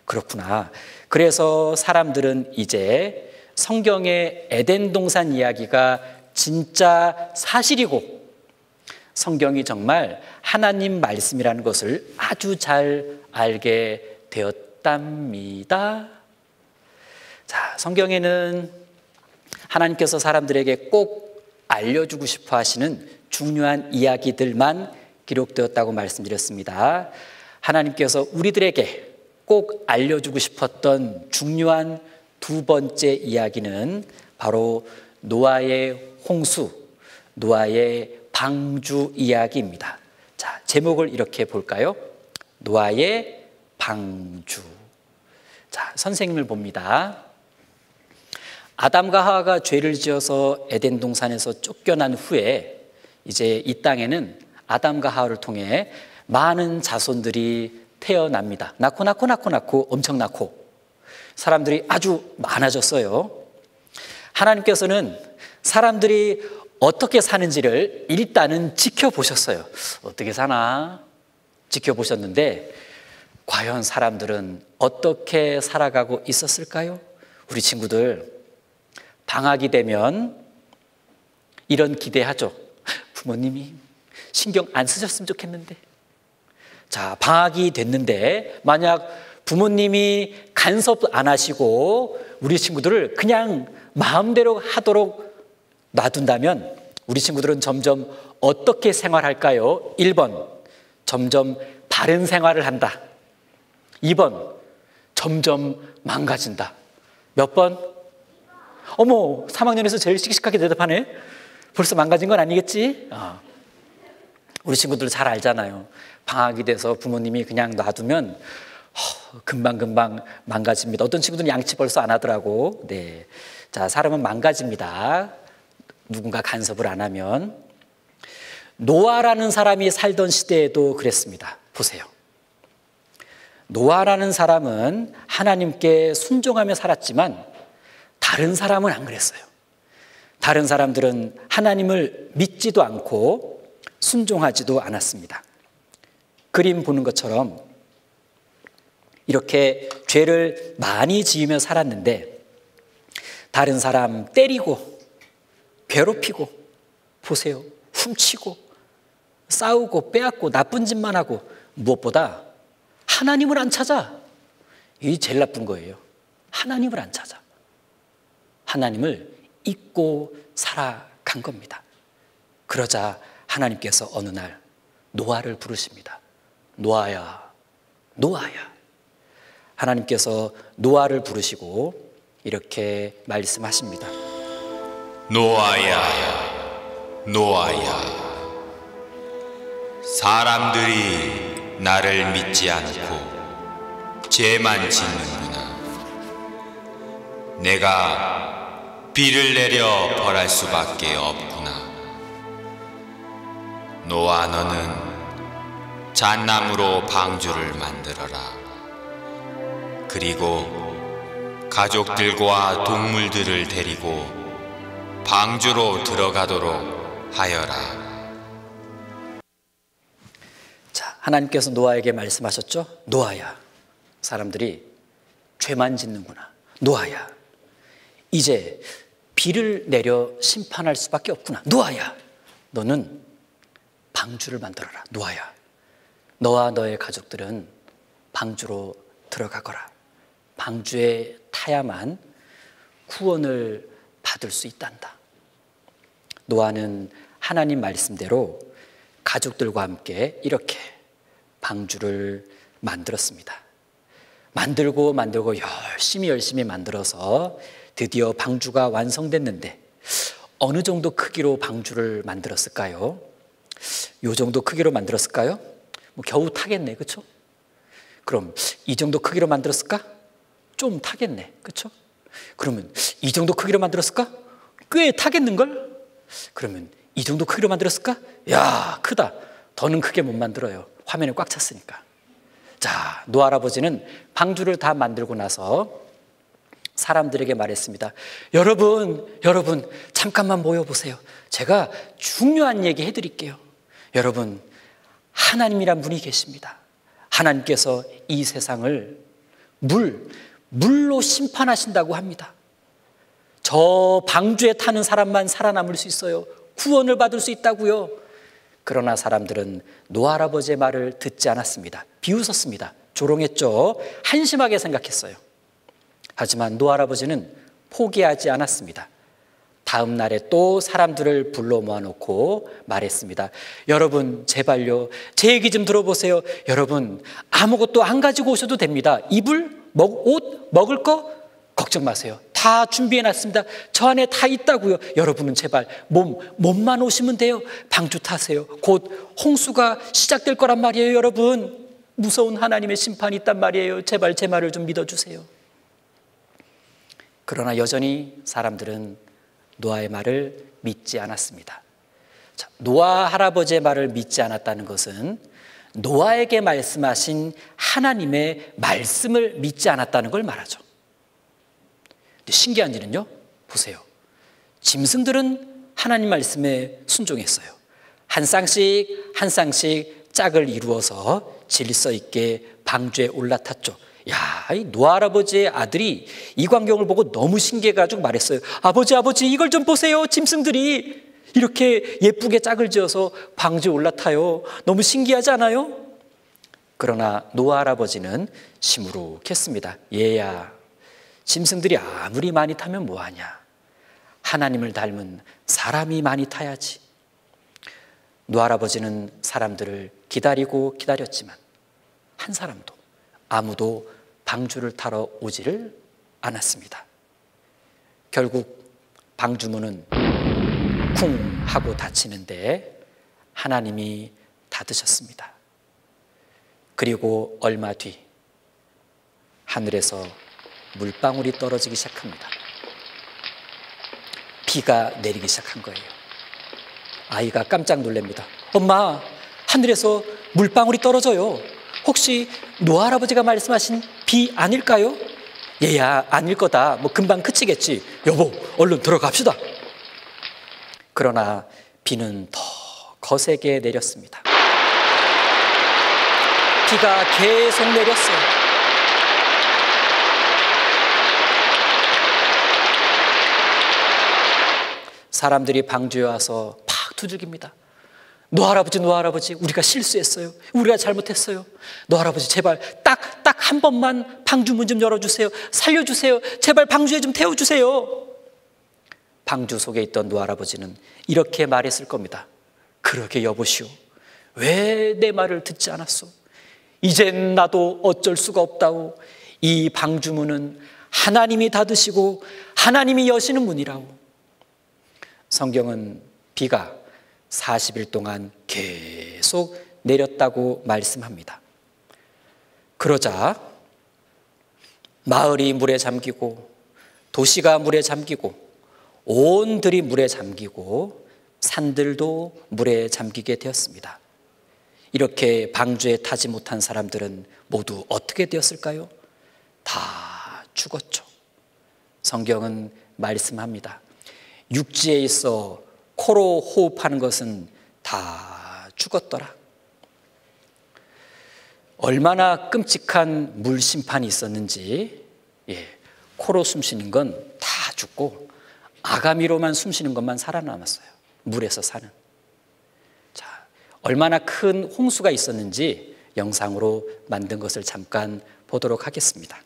그렇구나. 그래서 사람들은 이제 성경의 에덴 동산 이야기가 진짜 사실이고 성경이 정말 하나님 말씀이라는 것을 아주 잘 알게 되었답니다. 자, 성경에는 하나님께서 사람들에게 꼭 알려주고 싶어 하시는 중요한 이야기들만 기록되었다고 말씀드렸습니다. 하나님께서 우리들에게 꼭 알려주고 싶었던 중요한 2번째 이야기는 바로 노아의 홍수, 노아의 방주 이야기입니다. 자, 제목을 이렇게 볼까요? 노아의 방주. 자, 선생님을 봅니다. 아담과 하와가 죄를 지어서 에덴 동산에서 쫓겨난 후에 이제 이 땅에는 아담과 하와를 통해 많은 자손들이 태어납니다. 낳고 엄청 낳고 사람들이 아주 많아졌어요. 하나님께서는 사람들이 어떻게 사는지를 일단은 지켜보셨어요. 어떻게 사나 지켜보셨는데 과연 사람들은 어떻게 살아가고 있었을까요? 우리 친구들 방학이 되면 이런 기대하죠. 부모님이 신경 안 쓰셨으면 좋겠는데 자, 방학이 됐는데 만약 부모님이 간섭 안 하시고 우리 친구들을 그냥 마음대로 하도록 놔둔다면 우리 친구들은 점점 어떻게 생활할까요? 1번, 점점 바른 생활을 한다. 2번, 점점 망가진다. 몇 번? 어머, 3학년에서 제일 씩씩하게 대답하네. 벌써 망가진 건 아니겠지? 우리 친구들 잘 알잖아요. 방학이 돼서 부모님이 그냥 놔두면 금방금방 망가집니다. 어떤 친구들은 양치 벌써 안 하더라고. 네. 자, 사람은 망가집니다. 누군가 간섭을 안 하면. 노아라는 사람이 살던 시대에도 그랬습니다. 보세요. 노아라는 사람은 하나님께 순종하며 살았지만 다른 사람은 안 그랬어요. 다른 사람들은 하나님을 믿지도 않고 순종하지도 않았습니다. 그림 보는 것처럼 이렇게 죄를 많이 지으며 살았는데 다른 사람 때리고 괴롭히고 보세요. 훔치고 싸우고 빼앗고 나쁜 짓만 하고 무엇보다 하나님을 안 찾아. 이게 제일 나쁜 거예요. 하나님을 안 찾아. 하나님을 잊고 살아간 겁니다. 그러자 하나님께서 어느 날 노아를 부르십니다. 노아야, 노아야. 하나님께서 노아를 부르시고 이렇게 말씀하십니다. 노아야, 노아야. 사람들이 나를 믿지 않고 죄만 짓는구나. 내가 비를 내려 벌할 수밖에 없구나. 노아, 너는 잣나무로 방주를 만들어라. 그리고 가족들과 동물들을 데리고 방주로 들어가도록 하여라. 자, 하나님께서 노아에게 말씀하셨죠. 노아야, 사람들이 죄만 짓는구나. 노아야, 이제 비를 내려 심판할 수밖에 없구나. 노아야, 너는 방주를 만들어라. 노아야, 너와 너의 가족들은 방주로 들어가거라. 방주에 타야만 구원을 받을 수 있단다. 노아는 하나님 말씀대로 가족들과 함께 이렇게 방주를 만들었습니다. 만들고 열심히 만들어서 드디어 방주가 완성됐는데 어느 정도 크기로 방주를 만들었을까요? 요 정도 크기로 만들었을까요? 뭐 겨우 타겠네, 그렇죠? 그럼 이 정도 크기로 만들었을까? 좀 타겠네, 그렇죠? 그러면 이 정도 크기로 만들었을까? 꽤 타겠는걸? 그러면 이 정도 크기로 만들었을까? 야, 크다. 더는 크게 못 만들어요. 화면에 꽉 찼으니까. 자, 노아 할아버지는 방주를 다 만들고 나서 사람들에게 말했습니다. 여러분, 잠깐만 모여보세요. 제가 중요한 얘기 해드릴게요. 여러분, 하나님이란 분이 계십니다. 하나님께서 이 세상을 물로 심판하신다고 합니다. 저 방주에 타는 사람만 살아남을 수 있어요. 구원을 받을 수 있다고요. 그러나 사람들은 노아 할아버지의 말을 듣지 않았습니다. 비웃었습니다. 조롱했죠. 한심하게 생각했어요. 하지만 노아 할아버지는 포기하지 않았습니다. 다음 날에 또 사람들을 불러 모아놓고 말했습니다. 여러분, 제발요, 제 얘기 좀 들어보세요. 여러분, 아무것도 안 가지고 오셔도 됩니다. 이불, 옷, 먹을 거 걱정 마세요. 다 준비해놨습니다. 저 안에 다 있다고요. 여러분은 제발 몸만 오시면 돼요. 방주 타세요. 곧 홍수가 시작될 거란 말이에요. 여러분, 무서운 하나님의 심판이 있단 말이에요. 제발 제 말을 좀 믿어주세요. 그러나 여전히 사람들은 노아의 말을 믿지 않았습니다. 자, 노아 할아버지의 말을 믿지 않았다는 것은 노아에게 말씀하신 하나님의 말씀을 믿지 않았다는 걸 말하죠. 근데 신기한 일은요, 보세요. 짐승들은 하나님 말씀에 순종했어요. 한 쌍씩 짝을 이루어서 질서 있게 방주에 올라탔죠. 야, 이 노아 할아버지의 아들이 이 광경을 보고 너무 신기해가지고 말했어요. 아버지, 이걸 좀 보세요. 짐승들이 이렇게 예쁘게 짝을 지어서 방주에 올라타요. 너무 신기하지 않아요? 그러나 노아 할아버지는 시무룩했습니다. 얘야, 짐승들이 아무리 많이 타면 뭐하냐? 하나님을 닮은 사람이 많이 타야지. 노아 할아버지는 사람들을 기다리고 기다렸지만 한 사람도 아무도 방주를 타러 오지를 않았습니다. 결국 방주문은 쿵 하고 닫히는데 하나님이 닫으셨습니다. 그리고 얼마 뒤 하늘에서 물방울이 떨어지기 시작합니다. 비가 내리기 시작한 거예요. 아이가 깜짝 놀랍니다. 엄마, 하늘에서 물방울이 떨어져요. 혹시 노아 할아버지가 말씀하신 비 아닐까요? 얘야, 아닐 거다. 뭐 금방 그치겠지. 여보, 얼른 들어갑시다. 그러나 비는 더 거세게 내렸습니다. 비가 계속 내렸어요. 사람들이 방주에 와서 팍 두들깁니다. 노아 할아버지, 우리가 실수했어요. 우리가 잘못했어요. 노아 할아버지, 제발 딱 한 번만 방주문 좀 열어주세요. 살려주세요. 제발 방주에 좀 태워주세요. 방주 속에 있던 노아 할아버지는 이렇게 말했을 겁니다. 그러게 여보시오, 왜 내 말을 듣지 않았소? 이젠 나도 어쩔 수가 없다오. 이 방주문은 하나님이 닫으시고 하나님이 여시는 문이라오. 성경은 비가 40일 동안 계속 내렸다고 말씀합니다. 그러자 마을이 물에 잠기고 도시가 물에 잠기고 온 들이 물에 잠기고 산들도 물에 잠기게 되었습니다. 이렇게 방주에 타지 못한 사람들은 모두 어떻게 되었을까요? 다 죽었죠. 성경은 말씀합니다. 육지에 있어 코로 호흡하는 것은 다 죽었더라. 얼마나 끔찍한 물 심판이 있었는지, 코로 숨쉬는 건 다 죽고 아가미로만 숨쉬는 것만 살아남았어요. 물에서 사는. 자, 얼마나 큰 홍수가 있었는지 영상으로 만든 것을 잠깐 보도록 하겠습니다.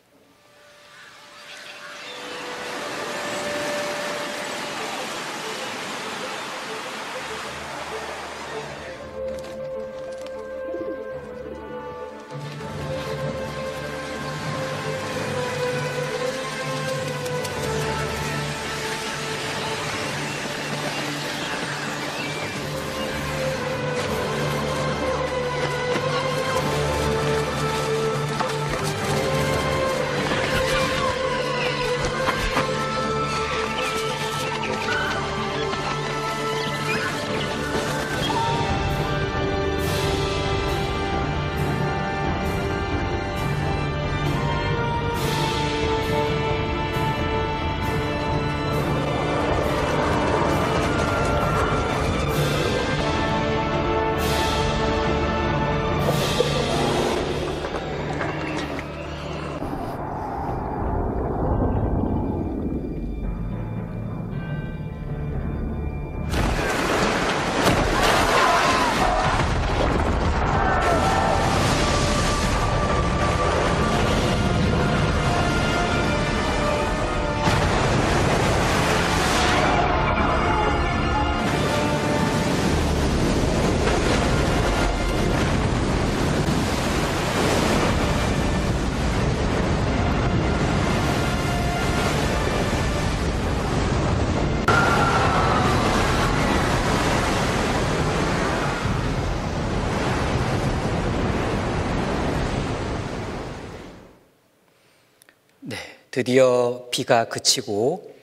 드디어 비가 그치고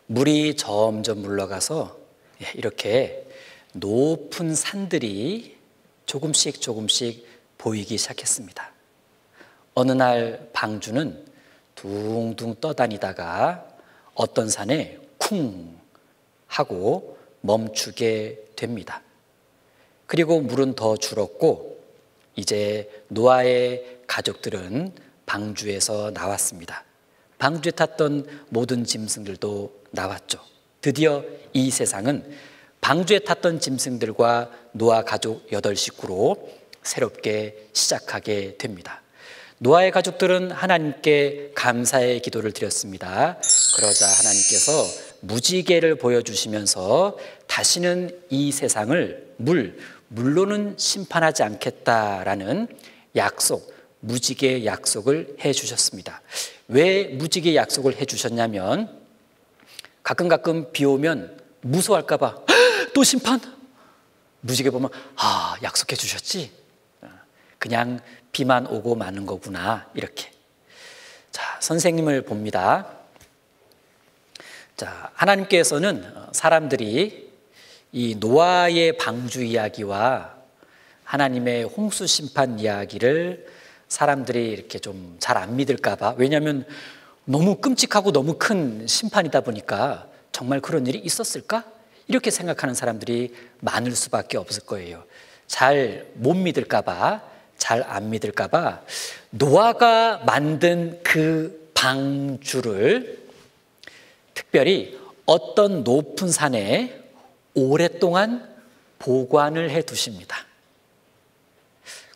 물이 점점 물러가서 이렇게 높은 산들이 조금씩 보이기 시작했습니다. 어느 날 방주는 둥둥 떠다니다가 어떤 산에 쿵 하고 멈추게 됩니다. 그리고 물은 더 줄었고 이제 노아의 가족들은 방주에서 나왔습니다. 방주에 탔던 모든 짐승들도 나왔죠. 드디어 이 세상은 방주에 탔던 짐승들과 노아 가족 8식구로 새롭게 시작하게 됩니다. 노아의 가족들은 하나님께 감사의 기도를 드렸습니다. 그러자 하나님께서 무지개를 보여주시면서 다시는 이 세상을 물로는 심판하지 않겠다라는 약속, 무지개 약속을 해주셨습니다. 왜 무지개 약속을 해주셨냐면 가끔 비 오면 무서워할까 봐 또 심판? 무지개 보면 약속해 주셨지? 그냥 비만 오고 마는 거구나, 이렇게. 자, 선생님을 봅니다. 자, 하나님께서는 사람들이 이 노아의 방주 이야기와 하나님의 홍수 심판 이야기를 사람들이 이렇게 좀 잘 안 믿을까 봐, 왜냐하면 너무 끔찍하고 너무 큰 심판이다 보니까 정말 그런 일이 있었을까? 이렇게 생각하는 사람들이 많을 수밖에 없을 거예요. 잘 못 믿을까 봐, 잘 안 믿을까 봐 노아가 만든 그 방주를 특별히 어떤 높은 산에 오랫동안 보관을 해 두십니다.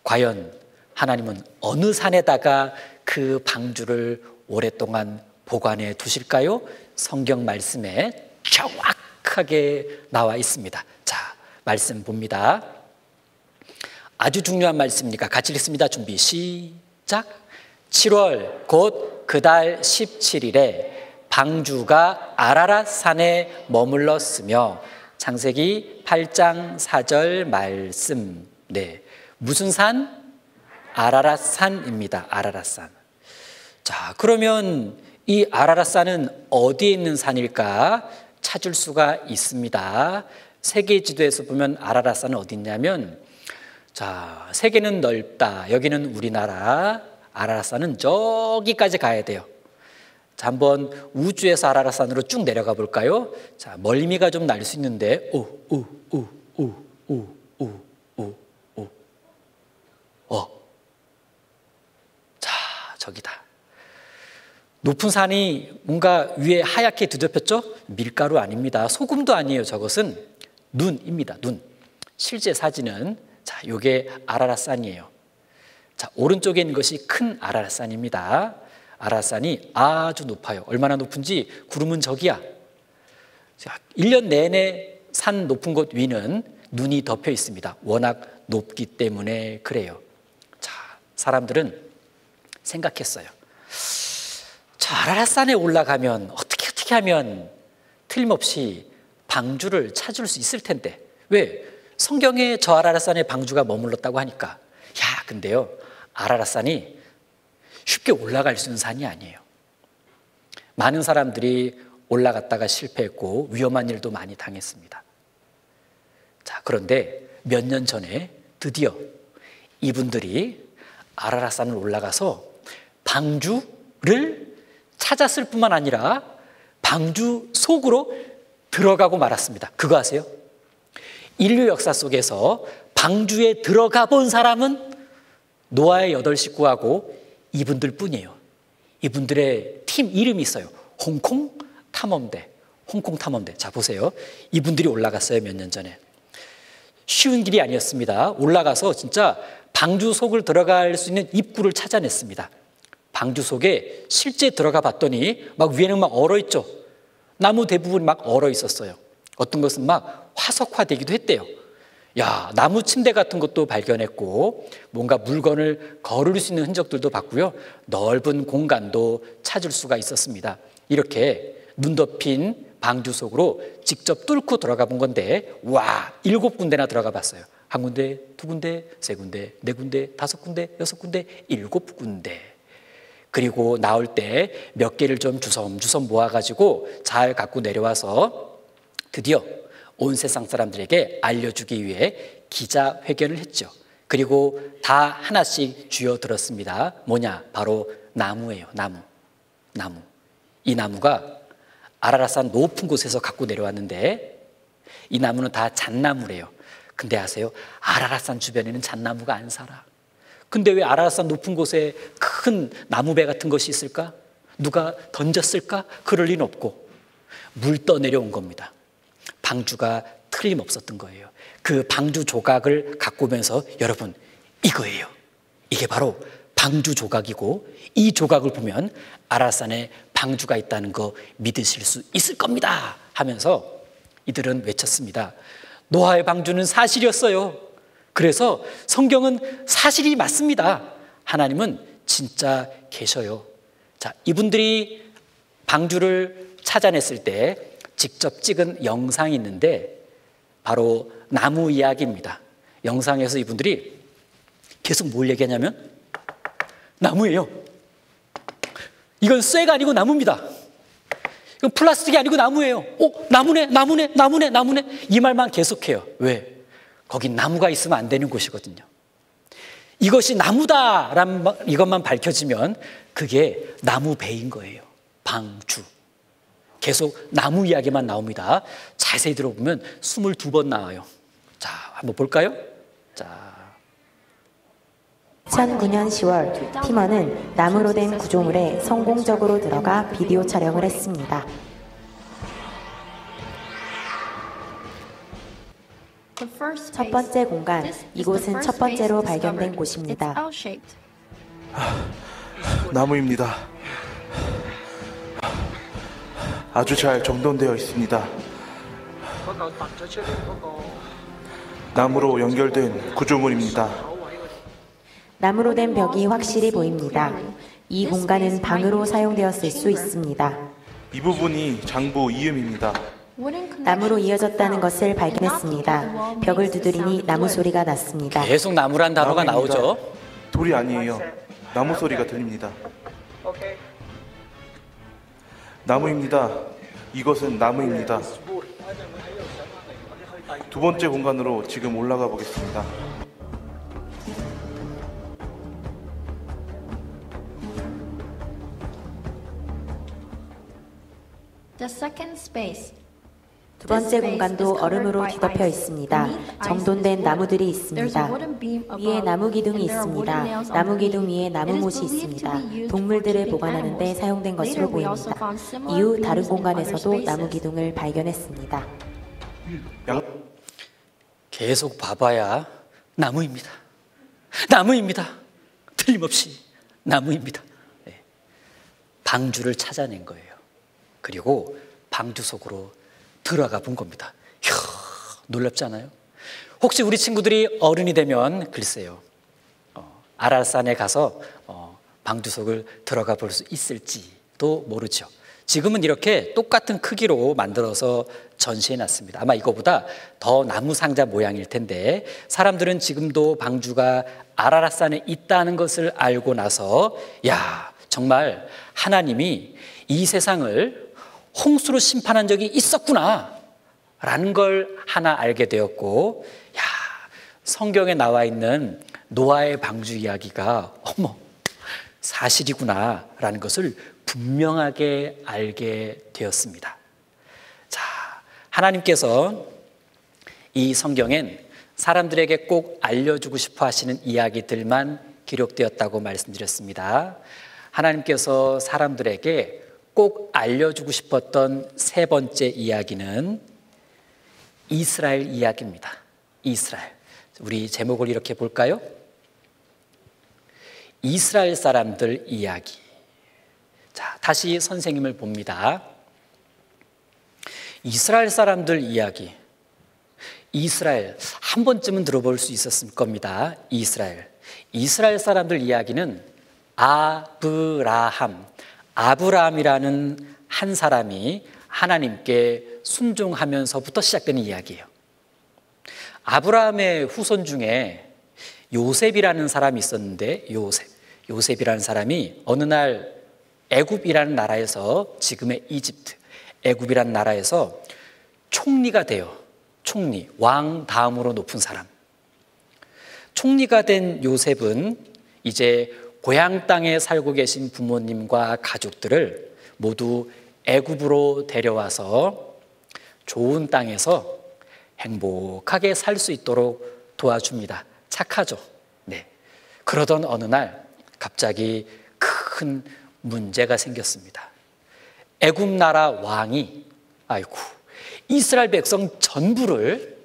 과연 하나님은 어느 산에다가 그 방주를 오랫동안 보관해 두실까요? 성경 말씀에 정확하게 나와 있습니다. 자, 말씀 봅니다. 아주 중요한 말씀이니까 같이 읽습니다. 준비 시작. 7월 곧 그 달 17일에 방주가 아라랏 산에 머물렀으며, 창세기 8장 4절 말씀. 네, 무슨 산? 아라랏 산입니다. 아라랏 산. 자, 그러면 이 아라랏 산은 어디에 있는 산일까 찾을 수가 있습니다. 세계 지도에서 보면 아라랏 산은 어디 있냐면, 자, 세계는 넓다. 여기는 우리나라. 아라랏 산은 저기까지 가야 돼요. 자, 한번 우주에서 아라랏 산으로 쭉 내려가 볼까요? 자, 멀미가 좀 날 수 있는데, 자, 저기다. 높은 산이 뭔가 위에 하얗게 뒤덮였죠? 밀가루 아닙니다. 소금도 아니에요. 저것은 눈입니다. 눈. 실제 사진은, 자, 요게 아라랏 산이에요. 자, 오른쪽에 있는 것이 큰 아라랏 산입니다. 아라랏 산이 아주 높아요. 얼마나 높은지 구름은 저기야. 자, 1년 내내 산 높은 곳 위는 눈이 덮여 있습니다. 워낙 높기 때문에 그래요. 자, 사람들은 생각했어요. 저 아라랏 산에 올라가면 어떻게 하면 틀림없이 방주를 찾을 수 있을 텐데, 왜? 성경에 저 아라랏 산에 방주가 머물렀다고 하니까. 야, 근데요, 아라랏 산이 쉽게 올라갈 수 있는 산이 아니에요. 많은 사람들이 올라갔다가 실패했고 위험한 일도 많이 당했습니다. 자, 그런데 몇 년 전에 드디어 이분들이 아라랏 산을 올라가서 방주를 찾았을 뿐만 아니라 방주 속으로 들어가고 말았습니다. 그거 아세요? 인류 역사 속에서 방주에 들어가 본 사람은 노아의 8 식구하고 이분들 뿐이에요. 이분들의 팀 이름이 있어요. 홍콩 탐험대. 홍콩 탐험대. 자, 보세요. 이분들이 올라갔어요. 몇 년 전에. 쉬운 길이 아니었습니다. 올라가서 진짜 방주 속을 들어갈 수 있는 입구를 찾아냈습니다. 방주 속에 실제 들어가 봤더니 막 위에는 막 얼어있죠. 나무 대부분 막 얼어 있었어요. 어떤 것은 막 화석화되기도 했대요. 야, 나무 침대 같은 것도 발견했고 뭔가 물건을 걸을 수 있는 흔적들도 봤고요. 넓은 공간도 찾을 수가 있었습니다. 이렇게 눈 덮인 방주 속으로 직접 뚫고 들어가 본 건데, 와, 7군데나 들어가 봤어요. 1군데, 2군데, 3군데, 4군데, 5군데, 6군데, 7군데. 그리고 나올 때 몇 개를 좀 주섬주섬 모아가지고 잘 갖고 내려와서 드디어 온 세상 사람들에게 알려주기 위해 기자회견을 했죠. 그리고 다 하나씩 쥐어들었습니다. 뭐냐? 바로 나무예요. 나무. 이 나무가 아라랏산 높은 곳에서 갖고 내려왔는데, 이 나무는 다 잣나무래요. 근데 아세요? 아라랏산 주변에는 잣나무가 안 살아. 근데 왜 아라랏산 높은 곳에 큰 나무배 같은 것이 있을까? 누가 던졌을까? 그럴 리는 없고 물 떠내려온 겁니다. 방주가 틀림없었던 거예요. 그 방주 조각을 갖고 오면서 여러분, 이거예요. 이게 바로 방주 조각이고 이 조각을 보면 아라산에 방주가 있다는 거 믿으실 수 있을 겁니다 하면서 이들은 외쳤습니다. 노아의 방주는 사실이었어요. 그래서 성경은 사실이 맞습니다. 하나님은 진짜 계셔요. 자, 이분들이 방주를 찾아냈을 때 직접 찍은 영상이 있는데 바로 나무 이야기입니다. 영상에서 이분들이 계속 뭘 얘기하냐면 나무예요. 이건 쇠가 아니고 나무입니다. 이건 플라스틱이 아니고 나무예요. 나무네, 나무네, 나무네, 나무네. 이 말만 계속해요. 왜? 거긴 나무가 있으면 안 되는 곳이거든요. 이것이 나무다라는 이것만 밝혀지면 그게 나무 배인 거예요. 방주. 계속 나무 이야기만 나옵니다. 자세히 들어보면 22번 나와요. 자, 한번 볼까요? 자. 2009년 10월 팀원은 나무로 된 구조물에 성공적으로 들어가 비디오 촬영을 했습니다. 첫 번째 공간, 이곳은 첫 번째로 발견된 곳입니다. 나무입니다. 아주 잘 정돈되어 있습니다. 나무로 연결된 구조물입니다. 나무로 된 벽이 확실히 보입니다. 이 공간은 방으로 사용되었을 수 있습니다. 이 부분이 장부 이음입니다. 나무로 이어졌다는 것을 발견했습니다. 벽을 두드리니 나무 소리가 났습니다. 계속 나무란 단어가 나무입니다. 나오죠. 돌이 아니에요. 나무 소리가 들립니다. 나무입니다. 이것은 나무입니다. 두 번째 공간으로 지금 올라가 보겠습니다. 두 번째 공간도 얼음으로 뒤덮여 있습니다. 정돈된 나무들이 있습니다. 위에 나무 기둥이 있습니다. 나무 기둥 위에 나무못이 있습니다. 동물들을 보관하는 데 사용된 것으로 보입니다. 이후 다른 공간에서도 나무 기둥을 발견했습니다. 계속 봐봐야 나무입니다. 나무입니다. 틀림없이 나무입니다. 네. 방주를 찾아낸 거예요. 그리고 방주 속으로 들어가 본 겁니다. 이야, 놀랍지 않아요? 혹시 우리 친구들이 어른이 되면 글쎄요, 아라산에 가서 방주 속을 들어가 볼 수 있을지도 모르죠. 지금은 이렇게 똑같은 크기로 만들어서 전시해 놨습니다. 아마 이거보다 더 나무 상자 모양일 텐데 사람들은 지금도 방주가 아라산에 있다는 것을 알고 나서 야, 정말 하나님이 이 세상을 홍수로 심판한 적이 있었구나 라는 걸 하나 알게 되었고, 야, 성경에 나와 있는 노아의 방주 이야기가 사실이구나 라는 것을 분명하게 알게 되었습니다. 자, 하나님께서 이 성경엔 사람들에게 꼭 알려주고 싶어 하시는 이야기들만 기록되었다고 말씀드렸습니다. 하나님께서 사람들에게 꼭 알려주고 싶었던 세 번째 이야기는 이스라엘 이야기입니다. 이스라엘. 우리 제목을 이렇게 볼까요? 이스라엘 사람들 이야기. 자, 다시 선생님을 봅니다. 이스라엘 사람들 이야기. 이스라엘, 한 번쯤은 들어볼 수 있었을 겁니다. 이스라엘. 이스라엘 사람들 이야기는 아브라함이라는 한 사람이 하나님께 순종하면서부터 시작되는 이야기예요. 아브라함의 후손 중에 요셉이라는 사람이 있었는데, 요셉이라는 사람이 어느 날 애굽이라는 나라에서, 지금의 이집트, 애굽이라는 나라에서 총리가 돼요. 총리, 왕 다음으로 높은 사람. 총리가 된 요셉은 이제 고향 땅에 살고 계신 부모님과 가족들을 모두 애굽으로 데려와서 좋은 땅에서 행복하게 살 수 있도록 도와줍니다. 착하죠. 네. 그러던 어느 날 갑자기 큰 문제가 생겼습니다. 애굽 나라 왕이 이스라엘 백성 전부를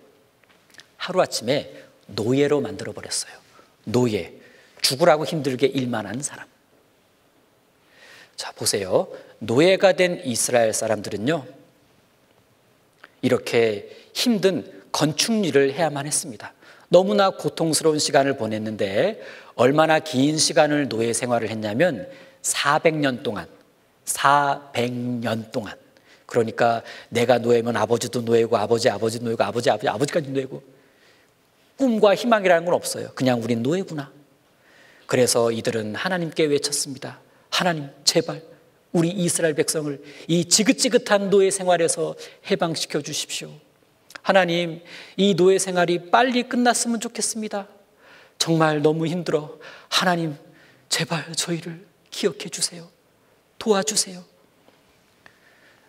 하루아침에 노예로 만들어 버렸어요. 노예, 죽으라고 힘들게 일만 하는 사람. 자, 보세요. 노예가 된 이스라엘 사람들은요, 이렇게 힘든 건축 일을 해야만 했습니다. 너무나 고통스러운 시간을 보냈는데 얼마나 긴 시간을 노예 생활을 했냐면 400년 동안. 400년 동안. 그러니까 내가 노예면 아버지도 노예고 아버지도 노예고 아버지까지 노예고, 꿈과 희망이라는 건 없어요. 그냥 우린 노예구나. 그래서 이들은 하나님께 외쳤습니다. 하나님, 제발 우리 이스라엘 백성을 이 지긋지긋한 노예 생활에서 해방시켜 주십시오. 하나님, 이 노예 생활이 빨리 끝났으면 좋겠습니다. 정말 너무 힘들어. 하나님, 제발 저희를 기억해 주세요. 도와주세요.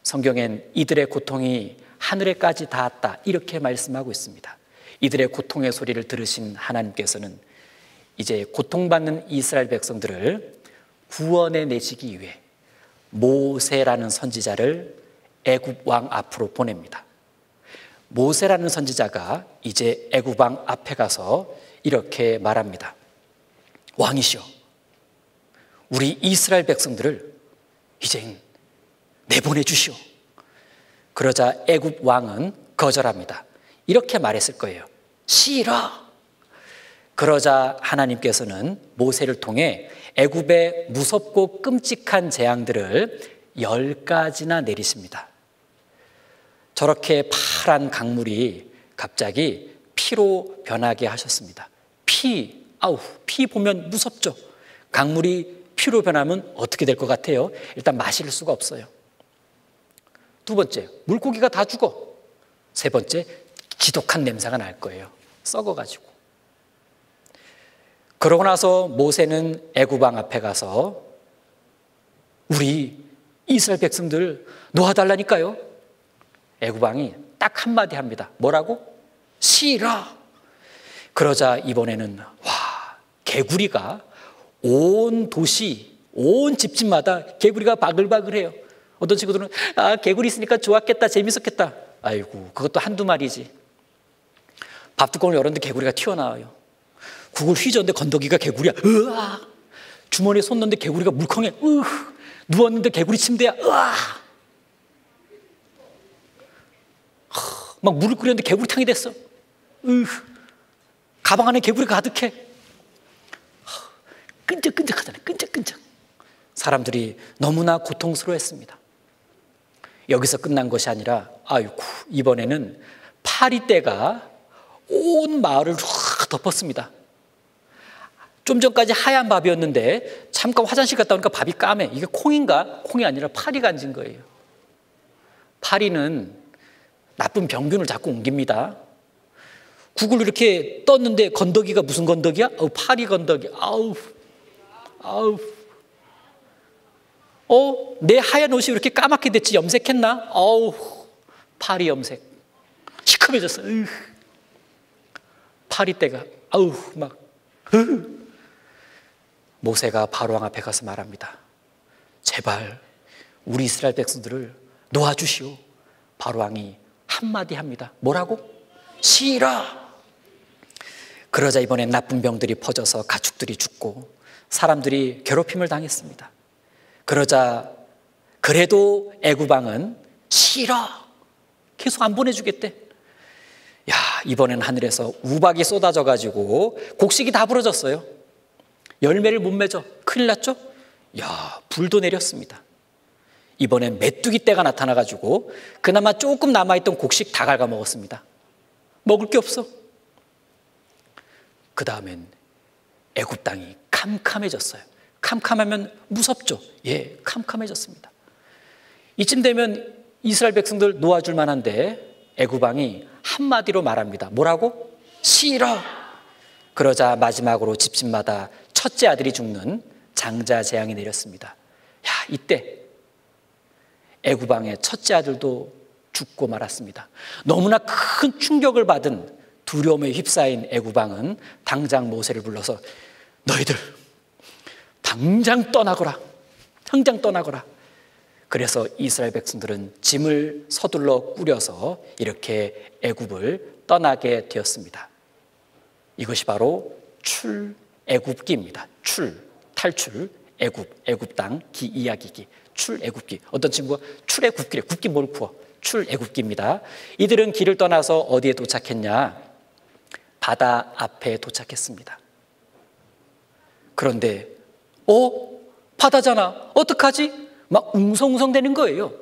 성경엔 이들의 고통이 하늘에까지 닿았다, 이렇게 말씀하고 있습니다. 이들의 고통의 소리를 들으신 하나님께서는 이제 고통받는 이스라엘 백성들을 구원해 내시기 위해 모세라는 선지자를 애굽 왕 앞으로 보냅니다. 모세라는 선지자가 이제 애굽 왕 앞에 가서 이렇게 말합니다. 왕이시여, 우리 이스라엘 백성들을 이젠 내보내 주시오. 그러자 애굽 왕은 거절합니다. 이렇게 말했을 거예요. 싫어. 그러자 하나님께서는 모세를 통해 애굽의 무섭고 끔찍한 재앙들을 10가지나 내리십니다. 저렇게 파란 강물이 갑자기 피로 변하게 하셨습니다. 피 보면 무섭죠. 강물이 피로 변하면 어떻게 될 것 같아요? 일단 마실 수가 없어요. 두 번째, 물고기가 다 죽어. 세 번째, 지독한 냄새가 날 거예요. 썩어가지고. 그러고 나서 모세는 애굽 왕 앞에 가서 우리 이스라엘 백성들 놓아달라니까요. 애굽 왕이 딱 한마디 합니다. 뭐라고? 싫어. 그러자 이번에는 개구리가 온 도시, 온 집집마다 개구리가 바글바글해요. 어떤 친구들은 개구리 있으니까 좋았겠다, 재밌었겠다. 아이고, 그것도 한두 마리지. 밥뚜껑을 열었는데 개구리가 튀어나와요. 국을 휘저었는데 건더기가 개구리야. 으아! 주머니에 손 넣는데 개구리가 물컹해. 누웠는데 개구리 침대야. 으아! 막 물을 끓였는데 개구리탕이 됐어. 가방 안에 개구리가 가득해. 끈적끈적하잖아요. 끈적끈적. 사람들이 너무나 고통스러워했습니다. 여기서 끝난 것이 아니라 이번에는 파리떼가 온 마을을 확 덮었습니다. 좀 전까지 하얀 밥이었는데 잠깐 화장실 갔다 오니까 밥이 까매. 이게 콩인가? 콩이 아니라 파리가 앉은 거예요. 파리는 나쁜 병균을 자꾸 옮깁니다. 국을 이렇게 떴는데 건더기가 무슨 건더기야? 파리 건더기. 내 하얀 옷이 이렇게 까맣게 됐지? 염색했나? 파리 염색. 시커매졌어. 파리떼가 모세가 바로왕 앞에 가서 말합니다. 제발 우리 이스라엘 백성들을 놓아주시오. 바로왕이 한마디 합니다. 뭐라고? 싫어. 그러자 이번엔 나쁜 병들이 퍼져서 가축들이 죽고 사람들이 괴롭힘을 당했습니다. 그러자 그래도 애굽 왕은 싫어. 계속 안 보내주겠대. 이번엔 하늘에서 우박이 쏟아져 가지고 곡식이 다 부러졌어요. 열매를 못 맺어. 큰일 났죠? 불도 내렸습니다. 이번엔 메뚜기 떼가 나타나 가지고 그나마 조금 남아있던 곡식 다 갉아먹었습니다. 먹을 게 없어. 그 다음엔 애굽 땅이 캄캄해졌어요. 캄캄하면 무섭죠? 캄캄해졌습니다. 이쯤 되면 이스라엘 백성들 놓아줄 만한데 애굽 왕이 한마디로 말합니다. 뭐라고? 싫어. 그러자 마지막으로 집집마다 첫째 아들이 죽는 장자 재앙이 내렸습니다. 이때 애굽 왕의 첫째 아들도 죽고 말았습니다. 너무나 큰 충격을 받은 두려움에 휩싸인 애굽 왕은 당장 모세를 불러서 너희들 당장 떠나거라. 당장 떠나거라. 그래서 이스라엘 백성들은 짐을 서둘러 꾸려서 이렇게 애굽을 떠나게 되었습니다. 이것이 바로 애굽기입니다. 탈출, 애굽 땅, 이야기기, 출애굽기. 어떤 친구가 출애굽기래. 굽기 뭘 구워? 출애굽기입니다. 이들은 길을 떠나서 어디에 도착했냐? 바다 앞에 도착했습니다. 그런데 바다잖아. 어떡하지? 막 웅성웅성대는 거예요.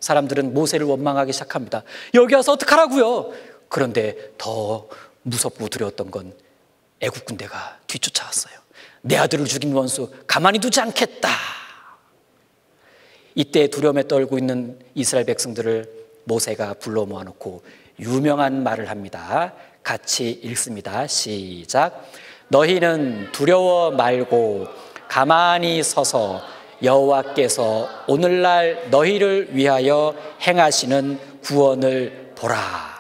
사람들은 모세를 원망하기 시작합니다. 여기 와서 어떡하라고요? 그런데 더 무섭고 두려웠던 건 애국 군대가 뒤쫓아왔어요. 내 아들을 죽인 원수 가만히 두지 않겠다. 이때 두려움에 떨고 있는 이스라엘 백성들을 모세가 불러 모아놓고 유명한 말을 합니다. 같이 읽습니다. 시작. 너희는 두려워 말고 가만히 서서 여호와께서 오늘날 너희를 위하여 행하시는 구원을 보라.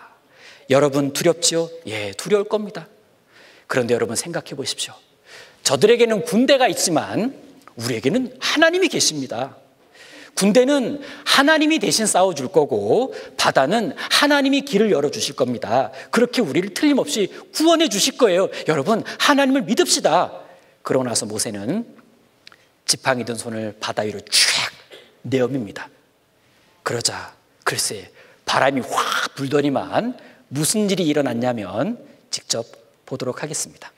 여러분 두렵지요? 예, 두려울 겁니다. 그런데 여러분 생각해 보십시오. 저들에게는 군대가 있지만 우리에게는 하나님이 계십니다. 군대는 하나님이 대신 싸워줄 거고 바다는 하나님이 길을 열어주실 겁니다. 그렇게 우리를 틀림없이 구원해 주실 거예요. 여러분 하나님을 믿읍시다. 그러고 나서 모세는 지팡이 든 손을 바다 위로 쫙 내어밉니다. 그러자 글쎄 바람이 확 불더니만 무슨 일이 일어났냐면 직접 보도록 하겠습니다.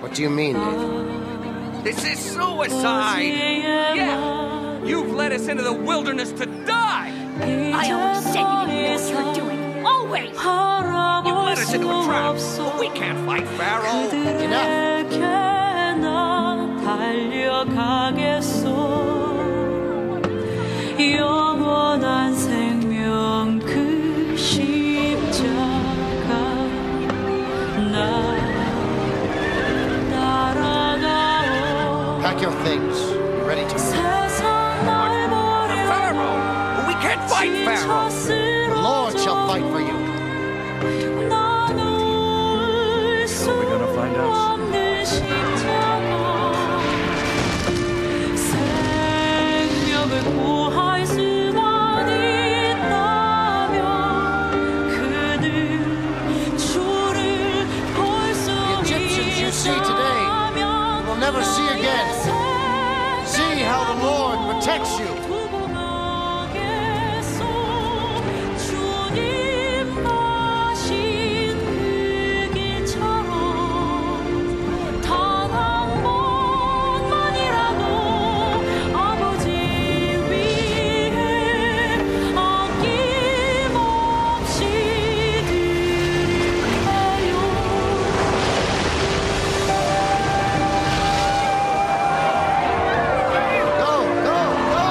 What do you mean, Nathan? This is suicide! Yeah! You've led us into the wilderness to die! I always said you didn't know what you were doing! Always! You led us into a trap! But we can't fight Pharaoh! 영원한 생명 그 십자가 나 따라가오. Pack your things. You're ready to move. 세상 날 버려 Pharaoh! We can't fight Pharaoh! The Lord shall fight for you. 나눌 수 없는 십자가 생명을 구할 수만 있다면 그는 주를 볼 수 있다면 We'll never see again. See how the Lord protects you. 주님 마신 그 길처럼 단 한 번만이라도 아버지 위해 아낌없이 드릴게요. Go, go, go!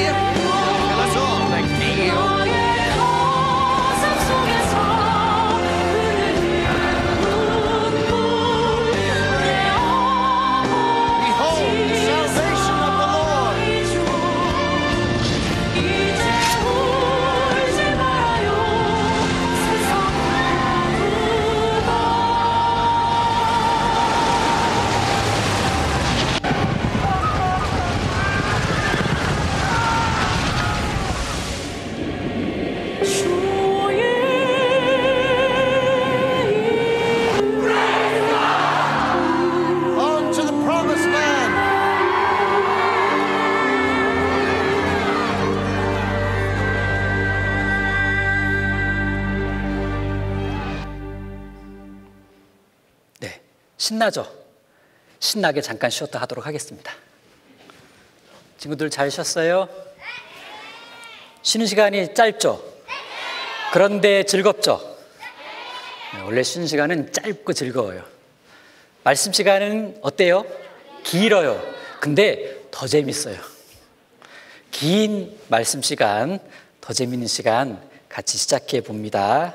with you? Tell us all. Thank you. Behold, the salvation of the Lord. On to the promised land. 네, 신나죠? 신나게 잠깐 쉬었다 하도록 하겠습니다. 친구들 잘 쉬었어요? 쉬는 시간이 짧죠? 그런데 즐겁죠? 네, 원래 쉬는 시간은 짧고 즐거워요. 말씀 시간은 어때요? 길어요. 근데 더 재밌어요. 긴 말씀 시간, 더 재밌는 시간 같이 시작해 봅니다.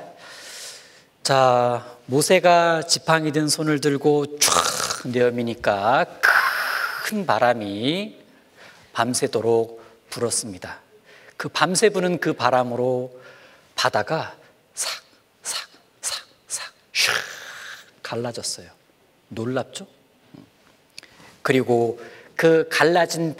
자, 모세가 지팡이 든 손을 들고 쫙 내어미니까 큰 바람이 밤새도록 불었습니다. 그 밤새 부는 그 바람으로 바다가 싹 갈라졌어요. 놀랍죠? 그리고 그 갈라진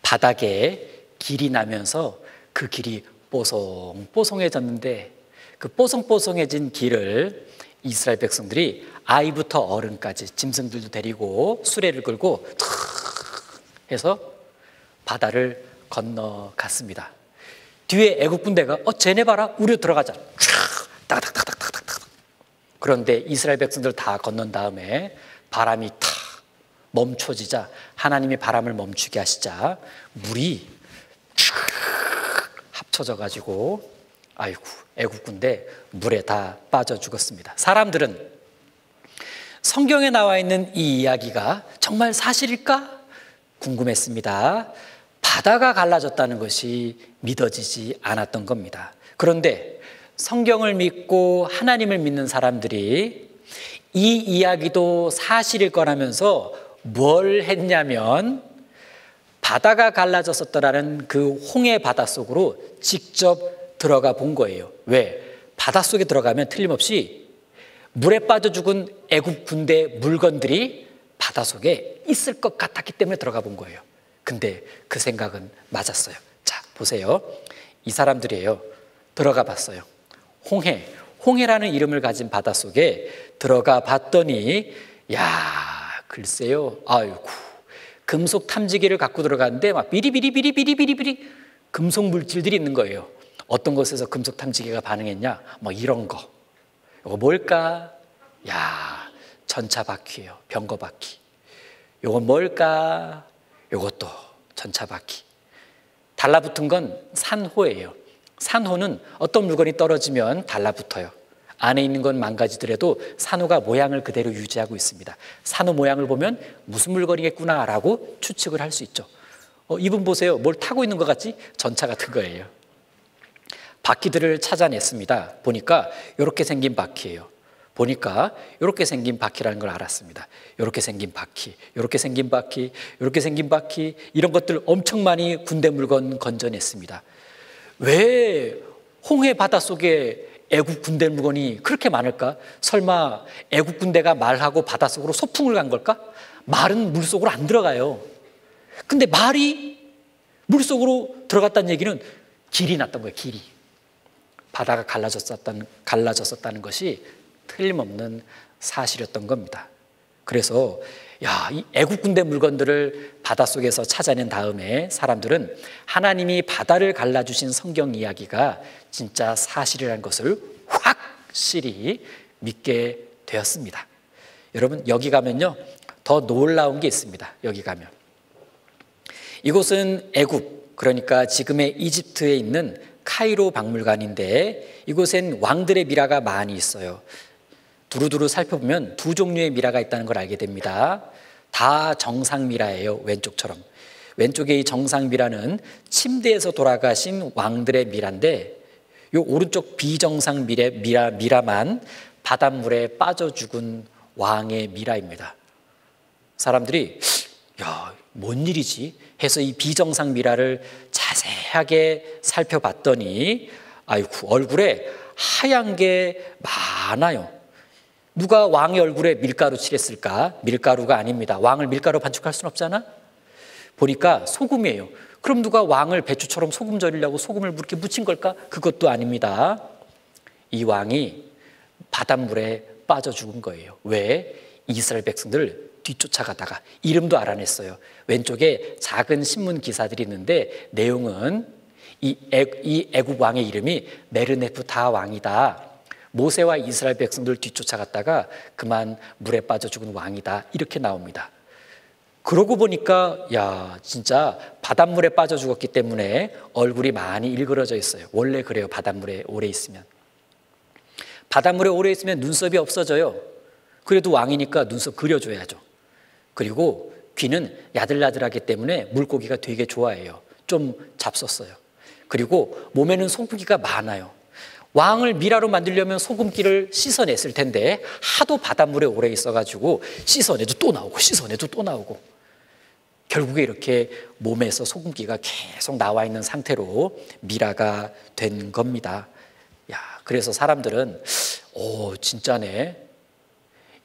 바닥에 길이 나면서 그 길이 뽀송뽀송해졌는데 그 뽀송뽀송해진 길을 이스라엘 백성들이 아이부터 어른까지 짐승들도 데리고 수레를 끌고 탁 해서 바다를 건너갔습니다. 뒤에 애국 군대가 쟤네 봐라, 우리 들어가자. 따닥따닥따닥따닥. 그런데 이스라엘 백성들 다 건넌 다음에 바람이 탁 멈춰지자, 하나님이 바람을 멈추게 하시자 물이 쫙 합쳐져 가지고 아이고 애국 군대 물에 다 빠져 죽었습니다. 사람들은 성경에 나와 있는 이 이야기가 정말 사실일까 궁금했습니다. 바다가 갈라졌다는 것이 믿어지지 않았던 겁니다. 그런데 성경을 믿고 하나님을 믿는 사람들이 이 이야기도 사실일 거라면서 뭘 했냐면 바다가 갈라졌었더라는 그 홍해 바닷속으로 직접 들어가 본 거예요. 왜? 바닷속에 들어가면 틀림없이 물에 빠져 죽은 애국 군대 물건들이 바닷속에 있을 것 같았기 때문에 들어가 본 거예요. 근데 그 생각은 맞았어요. 자, 보세요. 이 사람들이에요. 들어가 봤어요. 홍해라는 이름을 가진 바닷속에 들어가 봤더니 글쎄요. 아이고, 금속 탐지기를 갖고 들어갔는데 막 비리비리 금속 물질들이 있는 거예요. 어떤 곳에서 금속 탐지기가 반응했냐? 뭐 이런 거. 이거 뭘까? 전차 바퀴예요. 병거 바퀴. 이건 뭘까? 이것도 전차 바퀴. 달라붙은 건 산호예요. 산호는 어떤 물건이 떨어지면 달라붙어요. 안에 있는 건 망가지더라도 산호가 모양을 그대로 유지하고 있습니다. 산호 모양을 보면 무슨 물건이겠구나라고 추측을 할 수 있죠. 이분 보세요. 뭘 타고 있는 것 같지? 전차 같은 거예요. 바퀴들을 찾아냈습니다. 보니까 이렇게 생긴 바퀴예요. 보니까 이렇게 생긴 바퀴라는 걸 알았습니다. 이렇게 생긴 바퀴, 이렇게 생긴 바퀴, 이렇게 생긴 바퀴, 이런 것들 엄청 많이 군대 물건 건져냈습니다. 왜 홍해 바닷속에 애국 군대 물건이 그렇게 많을까? 설마 애국 군대가 말하고 바닷속으로 소풍을 간 걸까? 말은 물속으로 안 들어가요. 근데 말이 물속으로 들어갔다는 얘기는 길이 났던 거예요. 길이. 바다가 갈라졌었다는 것이 틀림없는 사실이었던 겁니다. 그래서 이 애국 군대 물건들을 바닷속에서 찾아낸 다음에 사람들은 하나님이 바다를 갈라주신 성경 이야기가 진짜 사실이라는 것을 확실히 믿게 되었습니다. 여러분, 여기 가면요 더 놀라운 게 있습니다. 여기 가면 이곳은 애굽, 그러니까 지금의 이집트에 있는 카이로 박물관인데 이곳엔 왕들의 미라가 많이 있어요. 두루두루 살펴보면 두 종류의 미라가 있다는 걸 알게 됩니다. 다 정상 미라예요. 왼쪽처럼. 왼쪽에 이 정상미라는 침대에서 돌아가신 왕들의 미라인데 요 오른쪽 비정상 미라만 바닷물에 빠져 죽은 왕의 미라입니다. 사람들이 야, 뭔 일이지? 해서 이 비정상 미라를 자세하게 살펴봤더니 아이고, 얼굴에 하얀 게 많아요. 누가 왕의 얼굴에 밀가루 칠했을까? 밀가루가 아닙니다. 왕을 밀가루 반죽할 수는 없잖아? 보니까 소금이에요. 그럼 누가 왕을 배추처럼 소금 절이려고 소금을 이렇게 묻힌 걸까? 그것도 아닙니다. 이 왕이 바닷물에 빠져 죽은 거예요. 왜? 이스라엘 백성들 뒤쫓아가다가 이름도 알아냈어요. 왼쪽에 작은 신문 기사들이 있는데 내용은 이 애굽 왕의 이름이 메르네프타 왕이다. 모세와 이스라엘 백성들 뒤쫓아갔다가 그만 물에 빠져 죽은 왕이다. 이렇게 나옵니다. 그러고 보니까 야, 진짜 바닷물에 빠져 죽었기 때문에 얼굴이 많이 일그러져 있어요. 원래 그래요. 바닷물에 오래 있으면. 바닷물에 오래 있으면 눈썹이 없어져요. 그래도 왕이니까 눈썹 그려줘야죠. 그리고 귀는 야들야들하기 때문에 물고기가 되게 좋아해요. 좀 잡섰어요. 그리고 몸에는 소금기가 많아요. 왕을 미라로 만들려면 소금기를 씻어냈을 텐데 하도 바닷물에 오래 있어가지고 씻어내도 또 나오고 씻어내도 또 나오고 결국에 이렇게 몸에서 소금기가 계속 나와 있는 상태로 미라가 된 겁니다. 야, 그래서 사람들은 진짜네.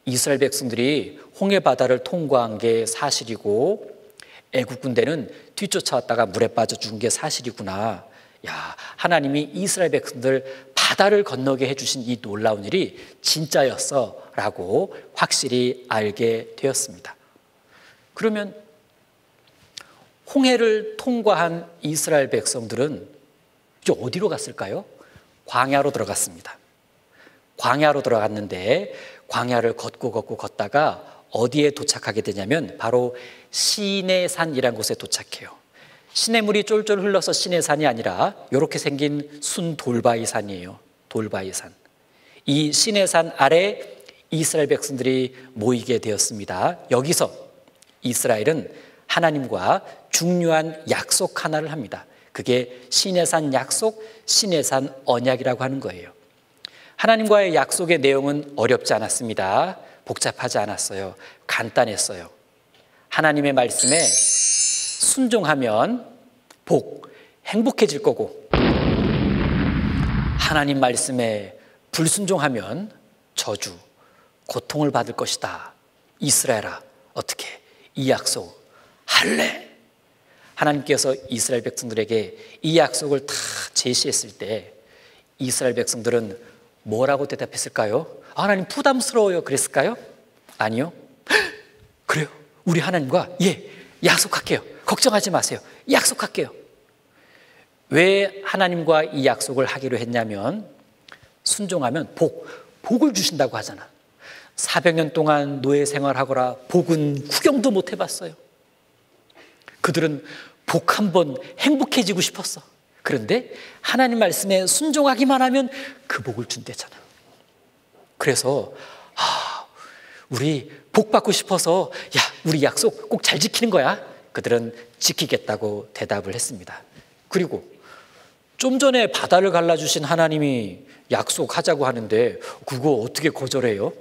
이스라엘 백성들이 홍해 바다를 통과한 게 사실이고 애국 군대는 뒤쫓아왔다가 물에 빠져 죽은 게 사실이구나. 야, 하나님이 이스라엘 백성들 바다를 건너게 해주신 이 놀라운 일이 진짜였어 라고 확실히 알게 되었습니다. 그러면 홍해를 통과한 이스라엘 백성들은 이제 어디로 갔을까요? 광야로 들어갔습니다. 광야로 들어갔는데 광야를 걷고 걷다가 어디에 도착하게 되냐면 바로 시내산이라는 곳에 도착해요. 시냇물이 쫄쫄 흘러서 시내산이 아니라 이렇게 생긴 순돌바위산이에요. 돌바위산. 이 시내산 아래 이스라엘 백성들이 모이게 되었습니다. 여기서 이스라엘은 하나님과 중요한 약속 하나를 합니다. 그게 시내산 약속, 시내산 언약이라고 하는 거예요. 하나님과의 약속의 내용은 어렵지 않았습니다. 복잡하지 않았어요. 간단했어요. 하나님의 말씀에 순종하면 행복해질 거고 하나님 말씀에 불순종하면 저주, 고통을 받을 것이다. 이스라엘아, 어떻게 이 약속 할래? 하나님께서 이스라엘 백성들에게 이 약속을 다 제시했을 때 이스라엘 백성들은 뭐라고 대답했을까요? 하나님 부담스러워요 그랬을까요? 아니요. 그래요. 우리 하나님과 약속할게요. 걱정하지 마세요. 약속할게요. 왜 하나님과 이 약속을 하기로 했냐면 순종하면 복을 주신다고 하잖아. 400년 동안 노예 생활하거라 복은 구경도 못 해봤어요. 그들은 복 한번 행복해지고 싶었어. 그런데 하나님 말씀에 순종하기만 하면 그 복을 준대잖아. 그래서 우리 복 받고 싶어서 우리 약속 꼭 잘 지키는 거야. 그들은 지키겠다고 대답을 했습니다. 그리고 좀 전에 바다를 갈라주신 하나님이 약속하자고 하는데 그거 어떻게 거절해요?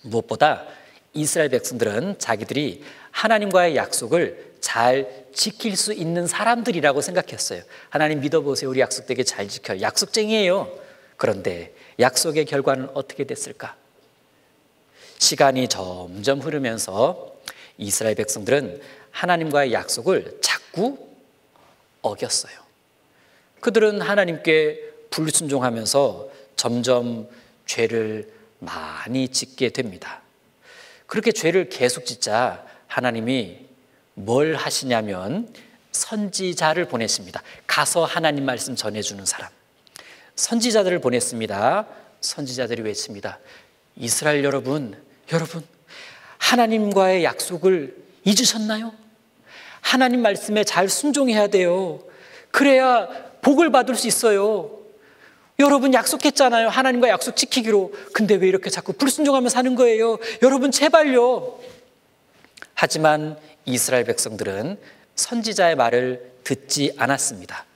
무엇보다 이스라엘 백성들은 자기들이 하나님과의 약속을 잘 지킬 수 있는 사람들이라고 생각했어요. 하나님 믿어보세요. 우리 약속 되게 잘 지켜요. 약속쟁이에요. 그런데 약속의 결과는 어떻게 됐을까? 시간이 점점 흐르면서 이스라엘 백성들은 하나님과의 약속을 자꾸 어겼어요. 그들은 하나님께 불순종하면서 점점 죄를 많이 짓게 됩니다. 그렇게 죄를 계속 짓자 하나님이 뭘 하시냐면 선지자를 보내십니다. 가서 하나님 말씀 전해주는 사람. 선지자들을 보냈습니다. 선지자들이 외칩니다. 이스라엘 여러분, 하나님과의 약속을 잊으셨나요? 하나님 말씀에 잘 순종해야 돼요. 그래야 복을 받을 수 있어요. 여러분 약속했잖아요. 하나님과 약속 지키기로. 근데 왜 이렇게 자꾸 불순종하며 사는 거예요? 여러분 제발요. 하지만 이스라엘 백성들은 선지자의 말을 듣지 않았습니다.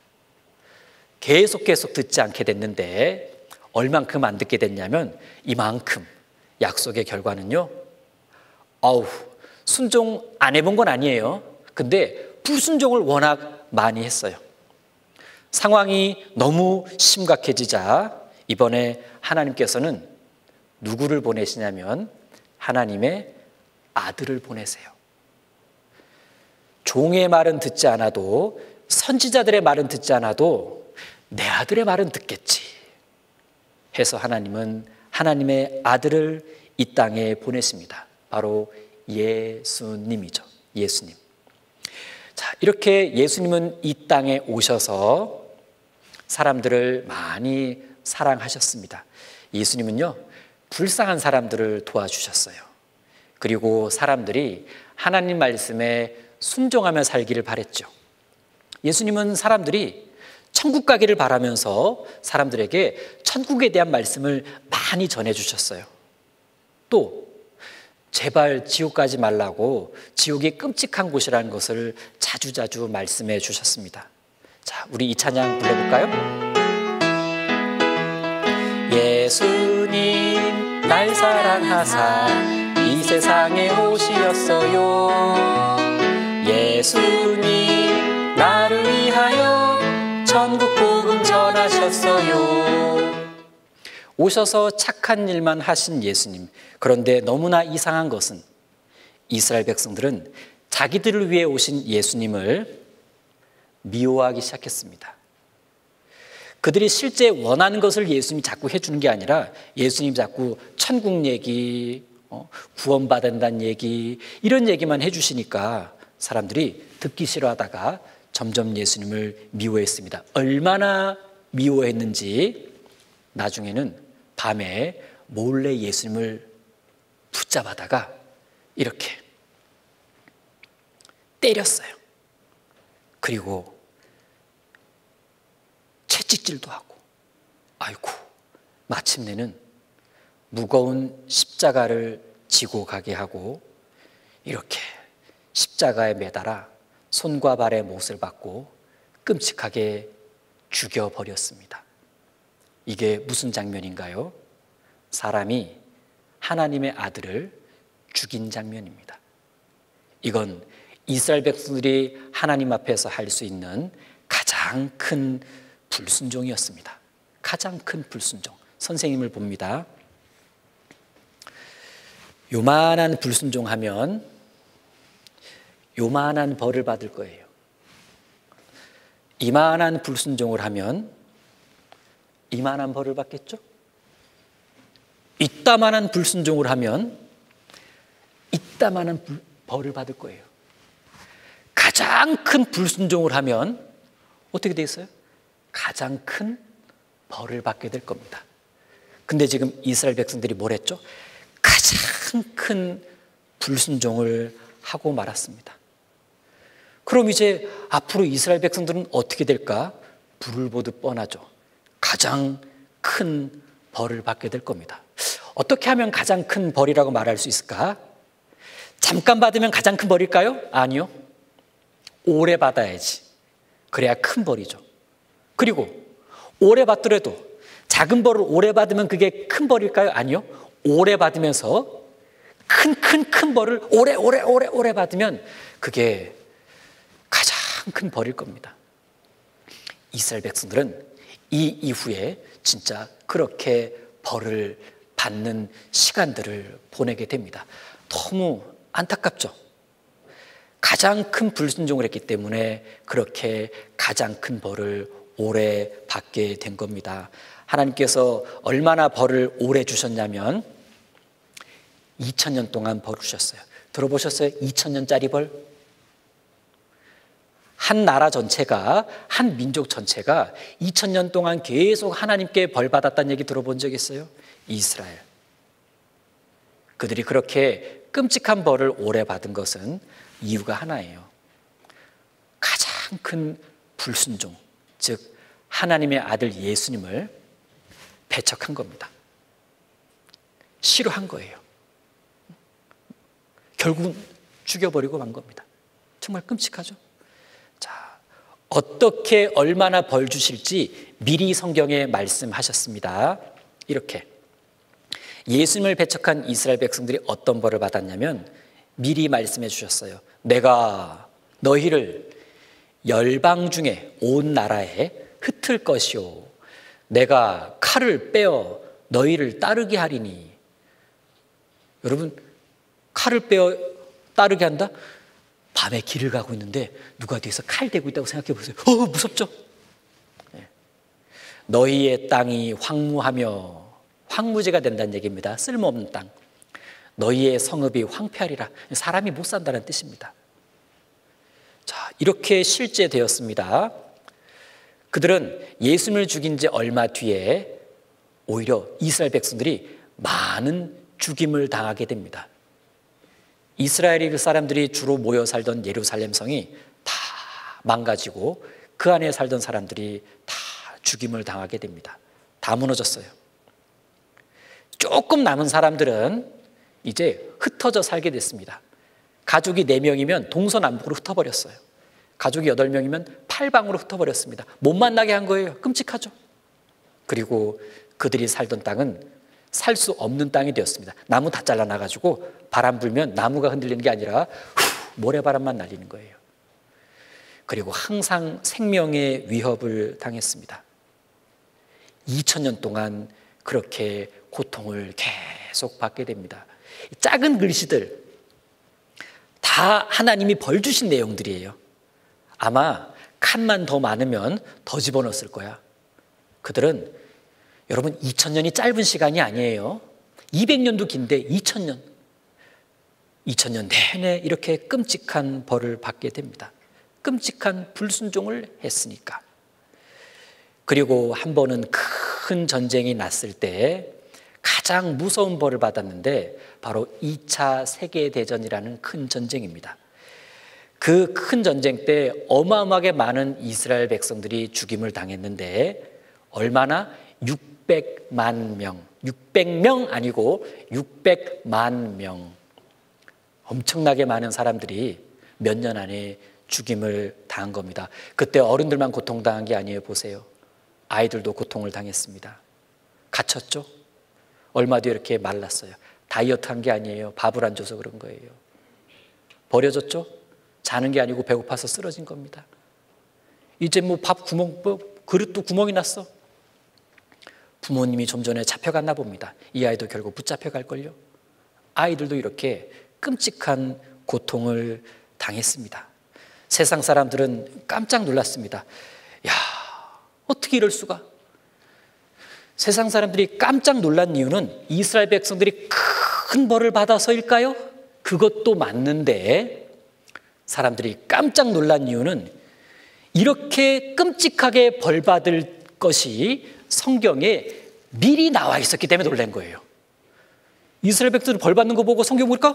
계속 듣지 않게 됐는데 얼만큼 안 듣게 됐냐면 이만큼. 약속의 결과는요, 순종 안 해본 건 아니에요. 근데 불순종을 워낙 많이 했어요. 상황이 너무 심각해지자 이번에 하나님께서는 누구를 보내시냐면 하나님의 아들을 보내세요. 종의 말은 듣지 않아도, 선지자들의 말은 듣지 않아도 내 아들의 말은 듣겠지 해서 하나님은 하나님의 아들을 이 땅에 보내십니다. 바로 예수님이죠. 예수님. 자, 이렇게 예수님은 이 땅에 오셔서 사람들을 많이 사랑하셨습니다. 예수님은요, 불쌍한 사람들을 도와주셨어요. 그리고 사람들이 하나님 말씀에 순종하며 살기를 바랬죠. 예수님은 사람들이 천국 가기를 바라면서 사람들에게 천국에 대한 말씀을 많이 전해주셨어요. 또 제발 지옥 가지 말라고, 지옥이 끔찍한 곳이라는 것을 자주자주 말씀해 주셨습니다. 자, 우리 이 찬양 불러볼까요? 예수님 날 사랑하사 이 세상에 오시었어요. 예수님 나를 위하여 천국 복음 전하셨어요. 오셔서 착한 일만 하신 예수님. 그런데 너무나 이상한 것은 이스라엘 백성들은 자기들을 위해 오신 예수님을 미워하기 시작했습니다. 그들이 실제 원하는 것을 예수님이 자꾸 해주는 게 아니라 예수님이 자꾸 천국 얘기, 구원받는다는 얘기, 이런 얘기만 해주시니까 사람들이 듣기 싫어하다가 점점 예수님을 미워했습니다. 얼마나 미워했는지 나중에는 밤에 몰래 예수님을 붙잡아다가 이렇게 때렸어요. 그리고 채찍질도 하고, 아이고, 마침내는 무거운 십자가를 지고 가게 하고 이렇게 십자가에 매달아 손과 발의 못을 받고 끔찍하게 죽여버렸습니다. 이게 무슨 장면인가요? 사람이 하나님의 아들을 죽인 장면입니다. 이건 이스라엘 백성들이 하나님 앞에서 할 수 있는 가장 큰 불순종이었습니다. 가장 큰 불순종. 선생님을 봅니다. 요만한 불순종하면 요만한 벌을 받을 거예요. 이만한 불순종을 하면 이만한 벌을 받겠죠? 이따만한 불순종을 하면 이따만한 벌을 받을 거예요. 가장 큰 불순종을 하면 어떻게 돼 있어요? 가장 큰 벌을 받게 될 겁니다. 근데 지금 이스라엘 백성들이 뭘 했죠? 가장 큰 불순종을 하고 말았습니다. 그럼 이제 앞으로 이스라엘 백성들은 어떻게 될까? 불을 보듯 뻔하죠. 가장 큰 벌을 받게 될 겁니다. 어떻게 하면 가장 큰 벌이라고 말할 수 있을까? 잠깐 받으면 가장 큰 벌일까요? 아니요. 오래 받아야지. 그래야 큰 벌이죠. 그리고 오래 받더라도 작은 벌을 오래 받으면 그게 큰 벌일까요? 아니요. 오래 받으면서 큰 벌을 오래 받으면 그게 가장 큰 벌일 겁니다. 이스라엘 백성들은 이 이후에 진짜 그렇게 벌을 받는 시간들을 보내게 됩니다. 너무 안타깝죠? 가장 큰 불순종을 했기 때문에 그렇게 가장 큰 벌을 오래 받게 된 겁니다. 하나님께서 얼마나 벌을 오래 주셨냐면 2000년 동안 벌을 주셨어요. 들어보셨어요? 2000년짜리 벌? 한 나라 전체가, 한 민족 전체가 2000년 동안 계속 하나님께 벌 받았다는 얘기 들어본 적 있어요? 이스라엘. 그들이 그렇게 끔찍한 벌을 오래 받은 것은 이유가 하나예요. 가장 큰 불순종, 즉 하나님의 아들 예수님을 배척한 겁니다. 싫어한 거예요. 결국은 죽여버리고 만 겁니다. 정말 끔찍하죠? 어떻게 얼마나 벌 주실지 미리 성경에 말씀하셨습니다. 이렇게 예수님을 배척한 이스라엘 백성들이 어떤 벌을 받았냐면 미리 말씀해 주셨어요. 내가 너희를 열방 중에 온 나라에 흩을 것이요 내가 칼을 빼어 너희를 따르게 하리니. 여러분, 칼을 빼어 따르게 한다? 밤에 길을 가고 있는데 누가 뒤에서 칼 대고 있다고 생각해 보세요. 무섭죠? 너희의 땅이 황무하며, 황무지가 된다는 얘기입니다. 쓸모없는 땅. 너희의 성읍이 황폐하리라. 사람이 못 산다는 뜻입니다. 자, 이렇게 실제되었습니다. 그들은 예수님을 죽인 지 얼마 뒤에 오히려 이스라엘 백성들이 많은 죽임을 당하게 됩니다. 이스라엘 사람들이 주로 모여 살던 예루살렘 성이 다 망가지고 그 안에 살던 사람들이 다 죽임을 당하게 됩니다. 다 무너졌어요. 조금 남은 사람들은 이제 흩어져 살게 됐습니다. 가족이 4명이면 동서남북으로 흩어버렸어요. 가족이 8명이면 팔방으로 흩어버렸습니다. 못 만나게 한 거예요. 끔찍하죠. 그리고 그들이 살던 땅은 살 수 없는 땅이 되었습니다. 나무 다 잘라놔가지고 바람 불면 나무가 흔들리는 게 아니라 모래바람만 날리는 거예요. 그리고 항상 생명의 위협을 당했습니다. 2000년 동안 그렇게 고통을 계속 받게 됩니다. 작은 글씨들 다 하나님이 벌 주신 내용들이에요. 아마 칸만 더 많으면 더 집어넣었을 거야. 그들은 여러분 2000년이 짧은 시간이 아니에요. 200년도 긴데 2000년 내내 이렇게 끔찍한 벌을 받게 됩니다. 끔찍한 불순종을 했으니까. 그리고 한 번은 큰 전쟁이 났을 때 가장 무서운 벌을 받았는데 바로 2차 세계대전이라는 큰 전쟁입니다. 그 큰 전쟁 때 어마어마하게 많은 이스라엘 백성들이 죽임을 당했는데 얼마나 600만 명, 600명 아니고 600만 명, 엄청나게 많은 사람들이 몇 년 안에 죽임을 당한 겁니다. 그때 어른들만 고통당한 게 아니에요. 보세요. 아이들도 고통을 당했습니다. 갇혔죠? 얼마 뒤에 이렇게 말랐어요. 다이어트 한 게 아니에요. 밥을 안 줘서 그런 거예요. 버려졌죠? 자는 게 아니고 배고파서 쓰러진 겁니다. 이제 뭐 밥 구멍, 그릇도 구멍이 났어. 부모님이 좀 전에 잡혀갔나 봅니다. 이 아이도 결국 붙잡혀갈걸요. 아이들도 이렇게 끔찍한 고통을 당했습니다. 세상 사람들은 깜짝 놀랐습니다. 야, 어떻게 이럴 수가? 세상 사람들이 깜짝 놀란 이유는 이스라엘 백성들이 큰 벌을 받아서일까요? 그것도 맞는데 사람들이 깜짝 놀란 이유는 이렇게 끔찍하게 벌받을 것이 성경에 미리 나와 있었기 때문에 놀란 거예요. 이스라엘 백성들 벌 받는 거 보고 성경 보니까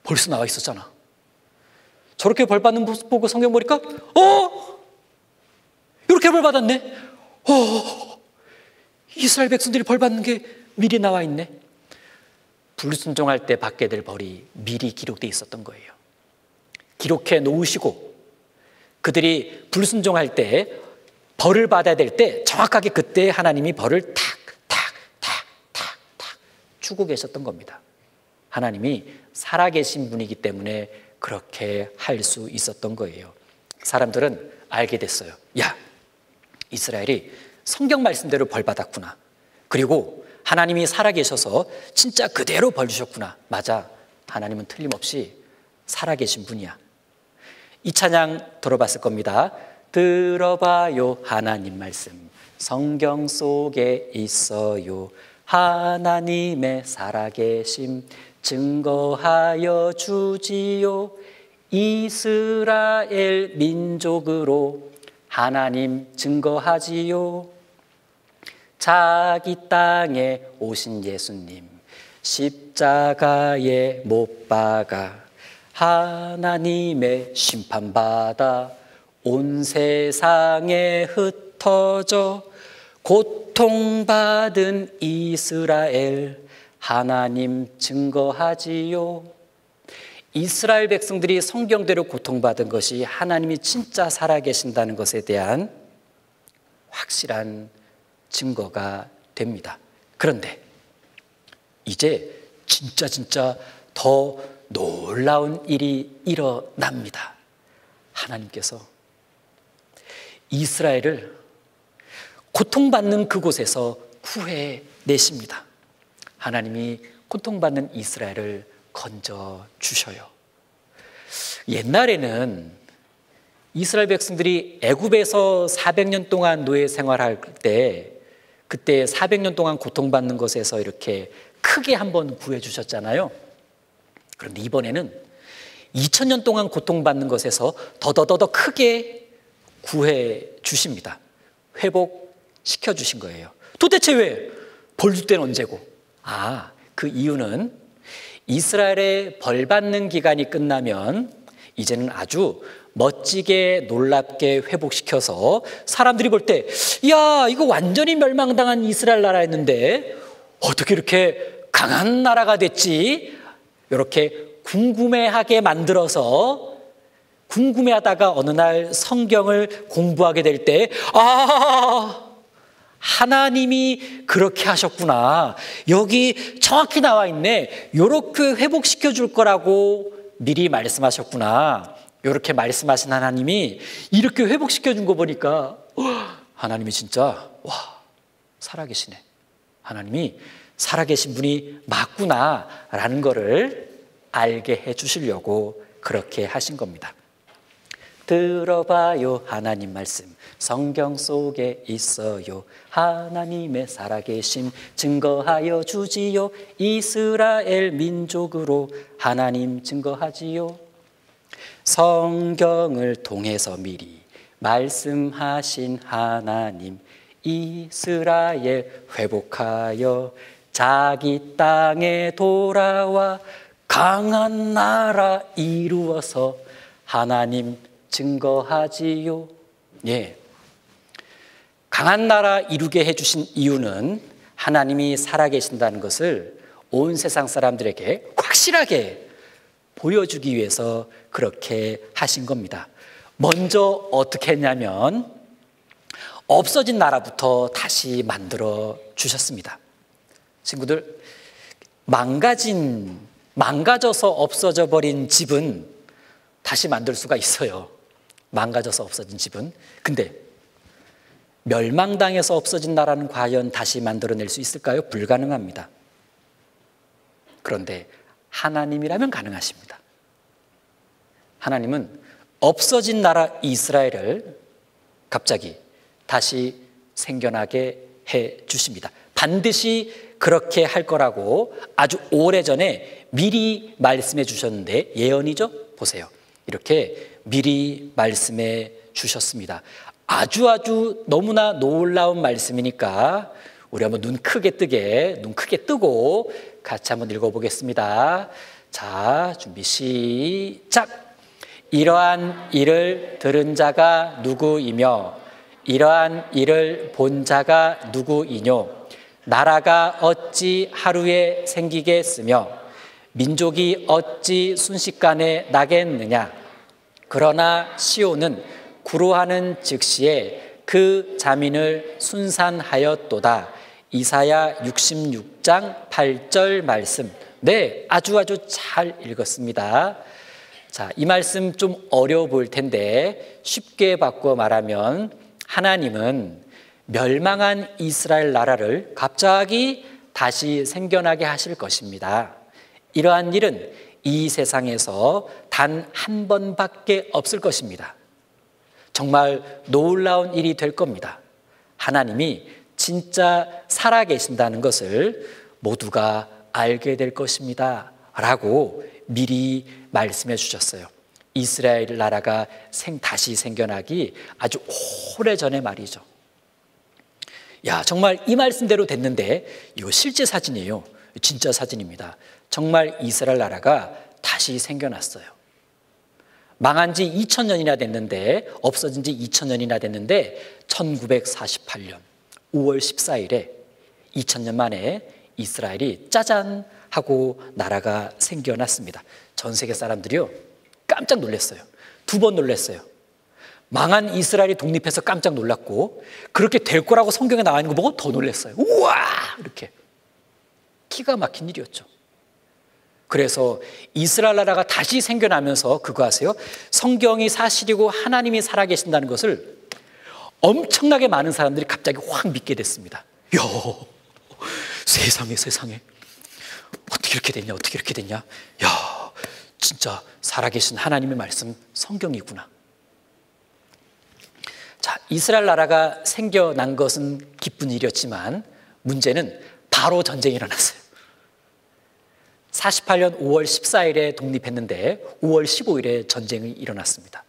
벌써 나와 있었잖아. 저렇게 벌 받는 모습 보고 성경 보니까 이렇게 벌 받았네. 이스라엘 백성들이 벌 받는 게 미리 나와 있네. 불순종할 때 받게 될 벌이 미리 기록되어 있었던 거예요. 기록해 놓으시고 그들이 불순종할 때 벌을 받아야 될 때 정확하게 그때 하나님이 벌을 탁 주고 계셨던 겁니다. 하나님이 살아계신 분이기 때문에 그렇게 할 수 있었던 거예요. 사람들은 알게 됐어요. 야, 이스라엘이 성경 말씀대로 벌 받았구나. 그리고 하나님이 살아계셔서 진짜 그대로 벌 주셨구나. 맞아, 하나님은 틀림없이 살아계신 분이야. 이 찬양 들어봤을 겁니다. 들어봐요, 하나님 말씀 성경 속에 있어요. 하나님의 살아계심 증거하여 주지요. 이스라엘 민족으로 하나님 증거하지요. 자기 땅에 오신 예수님 십자가에 못 박아 하나님의 심판받아 온 세상에 흩어져 고통받은 이스라엘 하나님 증거하지요. 이스라엘 백성들이 성경대로 고통받은 것이 하나님이 진짜 살아계신다는 것에 대한 확실한 증거가 됩니다. 그런데 이제 진짜 더 놀라운 일이 일어납니다. 하나님께서 이스라엘을 고통받는 그곳에서 구해내십니다. 하나님이 고통받는 이스라엘을 건져 주셔요. 옛날에는 이스라엘 백성들이 애굽에서 400년 동안 노예 생활할 때 그때 400년 동안 고통받는 것에서 이렇게 크게 한번 구해주셨잖아요. 그런데 이번에는 2000년 동안 고통받는 것에서 더더더 크게 구해주십니다. 회복시켜주신 거예요. 도대체 왜? 벌 줄 때는 언제고? 그 이유는 이스라엘의 벌 받는 기간이 끝나면 이제는 아주 멋지게 놀랍게 회복시켜서 사람들이 볼 때 야, 이거 완전히 멸망당한 이스라엘 나라였는데 어떻게 이렇게 강한 나라가 됐지? 이렇게 궁금해하게 만들어서 궁금해하다가 어느 날 성경을 공부하게 될 때 하나님이 그렇게 하셨구나. 여기 정확히 나와 있네. 이렇게 회복시켜 줄 거라고 미리 말씀하셨구나. 이렇게 말씀하신 하나님이 이렇게 회복시켜 준 거 보니까 하나님이 진짜 살아계시네. 하나님이 살아계신 분이 맞구나라는 거를 알게 해 주시려고 그렇게 하신 겁니다. 들어봐요. 하나님 말씀 성경 속에 있어요. 하나님의 살아계심 증거하여 주지요. 이스라엘 민족으로 하나님 증거하지요. 성경을 통해서 미리 말씀하신 하나님 이스라엘 회복하여 자기 땅에 돌아와 강한 나라 이루어서 하나님 증거하지요. 강한 나라 이루게 해주신 이유는 하나님이 살아계신다는 것을 온 세상 사람들에게 확실하게 보여주기 위해서 그렇게 하신 겁니다. 먼저 어떻게 했냐면 없어진 나라부터 다시 만들어 주셨습니다. 친구들, 망가져서 없어져 버린 집은 다시 만들 수가 있어요. 망가져서 없어진 집은. 근데 멸망당해서 없어진 나라는 과연 다시 만들어낼 수 있을까요? 불가능합니다. 그런데 하나님이라면 가능하십니다. 하나님은 없어진 나라 이스라엘을 갑자기 다시 생겨나게 해 주십니다. 반드시 그렇게 할 거라고 아주 오래전에 미리 말씀해 주셨는데 예언이죠? 보세요. 이렇게 미리 말씀해 주셨습니다. 아주 너무나 놀라운 말씀이니까 우리 한번 눈 크게 뜨고 같이 한번 읽어보겠습니다. 자, 준비 시작. 이러한 일을 들은 자가 누구이며 이러한 일을 본 자가 누구이뇨? 나라가 어찌 하루에 생기겠으며 민족이 어찌 순식간에 나겠느냐? 그러나 시온은 구로하는 즉시에 그 자민을 순산하였도다. 이사야 66장 8절 말씀. 네, 아주 잘 읽었습니다. 자, 이 말씀 좀 어려워 보일 텐데 쉽게 바꿔 말하면 하나님은 멸망한 이스라엘 나라를 갑자기 다시 생겨나게 하실 것입니다. 이러한 일은 이 세상에서 단 한 번밖에 없을 것입니다. 정말 놀라운 일이 될 겁니다. 하나님이 진짜 살아계신다는 것을 모두가 알게 될 것입니다. 라고 미리 말씀해 주셨어요. 이스라엘 나라가 다시 생겨나기 아주 오래전의 말이죠. 야, 정말 이 말씀대로 됐는데 이거 실제 사진이에요. 진짜 사진입니다. 정말 이스라엘 나라가 다시 생겨났어요. 망한 지 2000년이나 됐는데, 없어진 지 2000년이나 됐는데 1948년 5월 14일에 2000년 만에 이스라엘이 짜잔 하고 나라가 생겨났습니다. 전 세계 사람들이요 깜짝 놀랐어요. 2번 놀랐어요. 망한 이스라엘이 독립해서 깜짝 놀랐고, 그렇게 될 거라고 성경에 나와 있는 거 보고 더 놀랐어요. 우와! 이렇게 기가 막힌 일이었죠. 그래서 이스라엘 나라가 다시 생겨나면서 그거 아세요? 성경이 사실이고 하나님이 살아계신다는 것을 엄청나게 많은 사람들이 갑자기 확 믿게 됐습니다. 야, 세상에 어떻게 이렇게 됐냐, 어떻게 이렇게 됐냐. 야, 진짜 살아계신 하나님의 말씀 성경이구나. 자, 이스라엘 나라가 생겨난 것은 기쁜 일이었지만 문제는 바로 전쟁이 일어났어요. 48년 5월 14일에 독립했는데 5월 15일에 전쟁이 일어났습니다.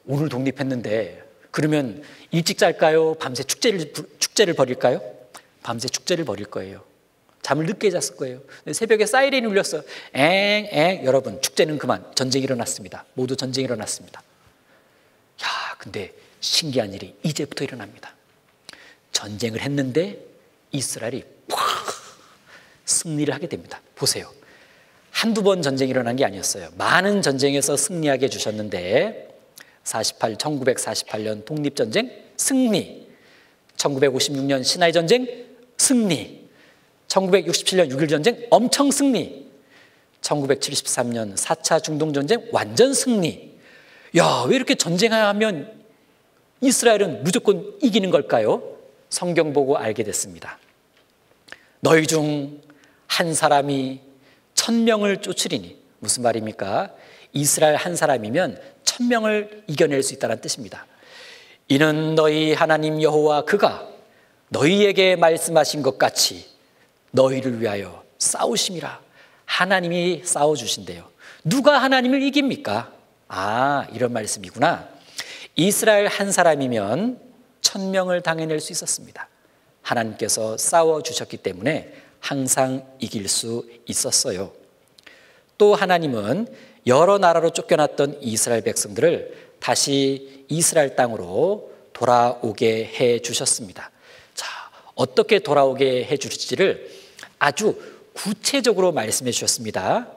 오늘 독립했는데 그러면 일찍 잘까요? 밤새 축제를 벌일까요? 밤새 축제를 벌일 거예요. 잠을 늦게 잤을 거예요. 새벽에 사이렌이 울렸어요. 엥, 여러분 축제는 그만. 전쟁이 일어났습니다. 모두 전쟁이 일어났습니다. 야, 근데 신기한 일이 이제부터 일어납니다. 전쟁을 했는데 이스라엘이 승리를 하게 됩니다. 보세요. 한두 번 전쟁이 일어난 게 아니었어요. 많은 전쟁에서 승리하게 해주셨는데 1948년 독립전쟁 승리, 1956년 시나이 전쟁 승리, 1967년 6.1 전쟁 엄청 승리, 1973년 4차 중동전쟁 완전 승리. 야, 왜 이렇게 전쟁하면 이스라엘은 무조건 이기는 걸까요? 성경 보고 알게 됐습니다. 너희 중 한 사람이 1000명을 쫓으리니, 무슨 말입니까? 이스라엘 한 사람이면 1000명을 이겨낼 수 있다는 뜻입니다. 이는 너희 하나님 여호와 그가 너희에게 말씀하신 것 같이 너희를 위하여 싸우심이라. 하나님이 싸워주신대요. 누가 하나님을 이깁니까? 아, 이런 말씀이구나. 이스라엘 한 사람이면 1000명을 당해낼 수 있었습니다. 하나님께서 싸워주셨기 때문에 항상 이길 수 있었어요. 또 하나님은 여러 나라로 쫓겨났던 이스라엘 백성들을 다시 이스라엘 땅으로 돌아오게 해 주셨습니다. 자, 어떻게 돌아오게 해 주실지를 아주 구체적으로 말씀해 주셨습니다.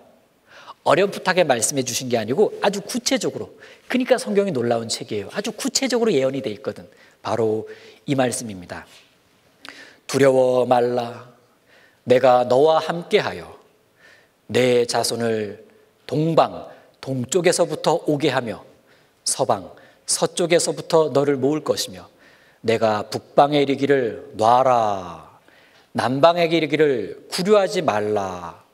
어렴풋하게 말씀해 주신 게 아니고 아주 구체적으로. 그러니까 성경이 놀라운 책이에요. 아주 구체적으로 예언이 돼 있거든. 바로 이 말씀입니다. 두려워 말라. 내가 너와 함께하여 내 자손을 동쪽에서부터 오게 하며 서쪽에서부터 너를 모을 것이며 내가 북방에 이르기를 놔라, 남방에 이르기를 구류하지 말라.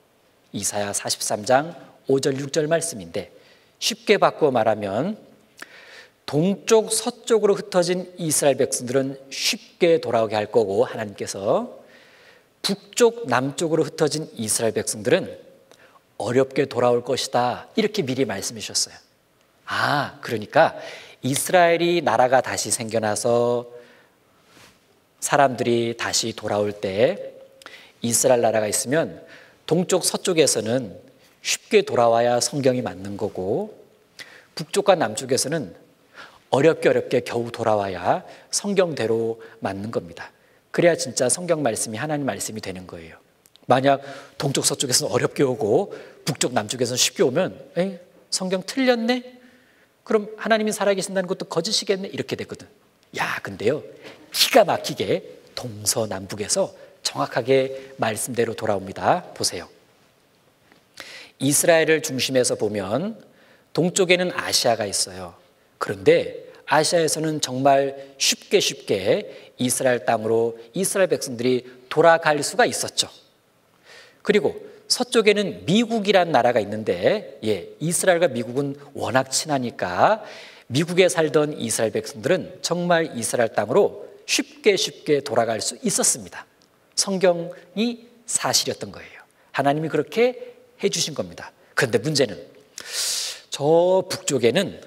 이사야 43장 5절 6절 말씀인데, 쉽게 바꿔 말하면 동쪽 서쪽으로 흩어진 이스라엘 백성들은 쉽게 돌아오게 할 거고, 하나님께서 북쪽 남쪽으로 흩어진 이스라엘 백성들은 어렵게 돌아올 것이다, 이렇게 미리 말씀해 주셨어요. 아, 그러니까 이스라엘이 나라가 다시 생겨나서 사람들이 다시 돌아올 때 이스라엘 나라가 있으면 동쪽 서쪽에서는 쉽게 돌아와야 성경이 맞는 거고, 북쪽과 남쪽에서는 어렵게 겨우 돌아와야 성경대로 맞는 겁니다. 그래야 진짜 성경 말씀이 하나님 말씀이 되는 거예요. 만약 동쪽 서쪽에서는 어렵게 오고 북쪽 남쪽에서는 쉽게 오면 성경 틀렸네? 그럼 하나님이 살아계신다는 것도 거짓이겠네? 이렇게 되거든. 야, 근데요, 기가 막히게 동서남북에서 정확하게 말씀대로 돌아옵니다. 보세요. 이스라엘을 중심에서 보면 동쪽에는 아시아가 있어요. 그런데 아시아에서는 정말 쉽게 이스라엘 땅으로 이스라엘 백성들이 돌아갈 수가 있었죠. 그리고 서쪽에는 미국이란 나라가 있는데, 이스라엘과 미국은 워낙 친하니까 미국에 살던 이스라엘 백성들은 정말 이스라엘 땅으로 쉽게 돌아갈 수 있었습니다. 성경이 사실이었던 거예요. 하나님이 그렇게 해주신 겁니다. 그런데 문제는 저 북쪽에는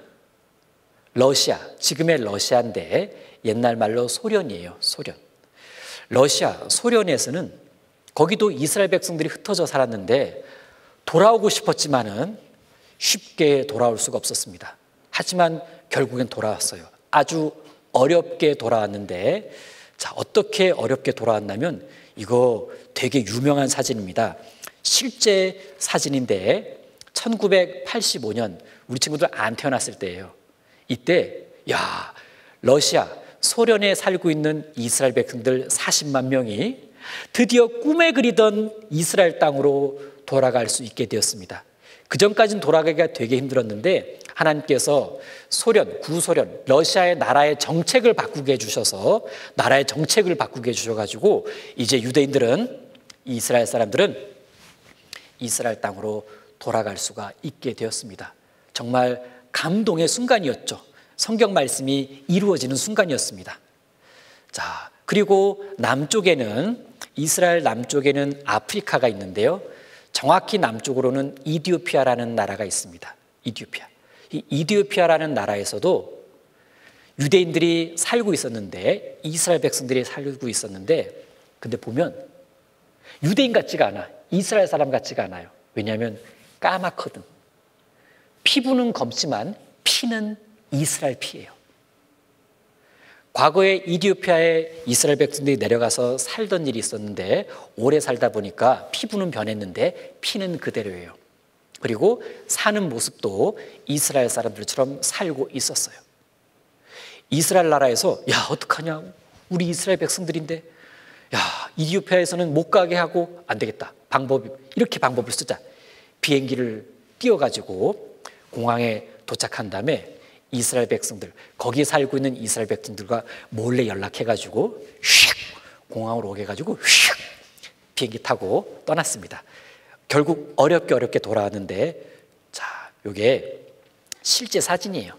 러시아, 지금의 러시아인데 옛날 말로 소련이에요. 소련에서는 거기도 이스라엘 백성들이 흩어져 살았는데 돌아오고 싶었지만은 쉽게 돌아올 수가 없었습니다. 하지만 결국엔 돌아왔어요. 아주 어렵게 돌아왔는데, 자, 어떻게 어렵게 돌아왔냐면 이거 되게 유명한 사진입니다. 실제 사진인데 1985년 우리 친구들 안 태어났을 때예요. 이때 러시아, 소련에 살고 있는 이스라엘 백성들 40만 명이 드디어 꿈에 그리던 이스라엘 땅으로 돌아갈 수 있게 되었습니다. 그전까지는 돌아가기가 되게 힘들었는데 하나님께서 소련, 구소련, 러시아의 나라의 정책을 바꾸게 해주셔서 나라의 정책을 바꾸게 해주셔가지고 이제 유대인들은, 이스라엘 사람들은 이스라엘 땅으로 돌아갈 수가 있게 되었습니다. 정말 감동의 순간이었죠. 성경 말씀이 이루어지는 순간이었습니다. 자, 그리고 남쪽에는, 이스라엘 남쪽에는 아프리카가 있는데요. 정확히 남쪽으로는 이디오피아라는 나라가 있습니다. 이디오피아. 이 이디오피아라는 나라에서도 유대인들이 살고 있었는데, 이스라엘 백성들이 살고 있었는데, 근데 보면 유대인 같지가 않아. 이스라엘 사람 같지가 않아요. 왜냐하면 까맣거든. 피부는 검지만 피는 이스라엘 피예요. 과거에 이디오피아에 이스라엘 백성들이 내려가서 살던 일이 있었는데 오래 살다 보니까 피부는 변했는데 피는 그대로예요. 그리고 사는 모습도 이스라엘 사람들처럼 살고 있었어요. 이스라엘 나라에서 어떡하냐, 우리 이스라엘 백성들인데 이디오피아에서는 못 가게 하고, 안 되겠다, 이렇게 방법을 쓰자. 비행기를 띄워가지고 공항에 도착한 다음에 이스라엘 백성들, 거기 살고 있는 이스라엘 백성들과 몰래 연락해가지고 휙 공항으로 오게 해가지고 휙 비행기 타고 떠났습니다. 결국 어렵게 돌아왔는데, 자, 요게 실제 사진이에요.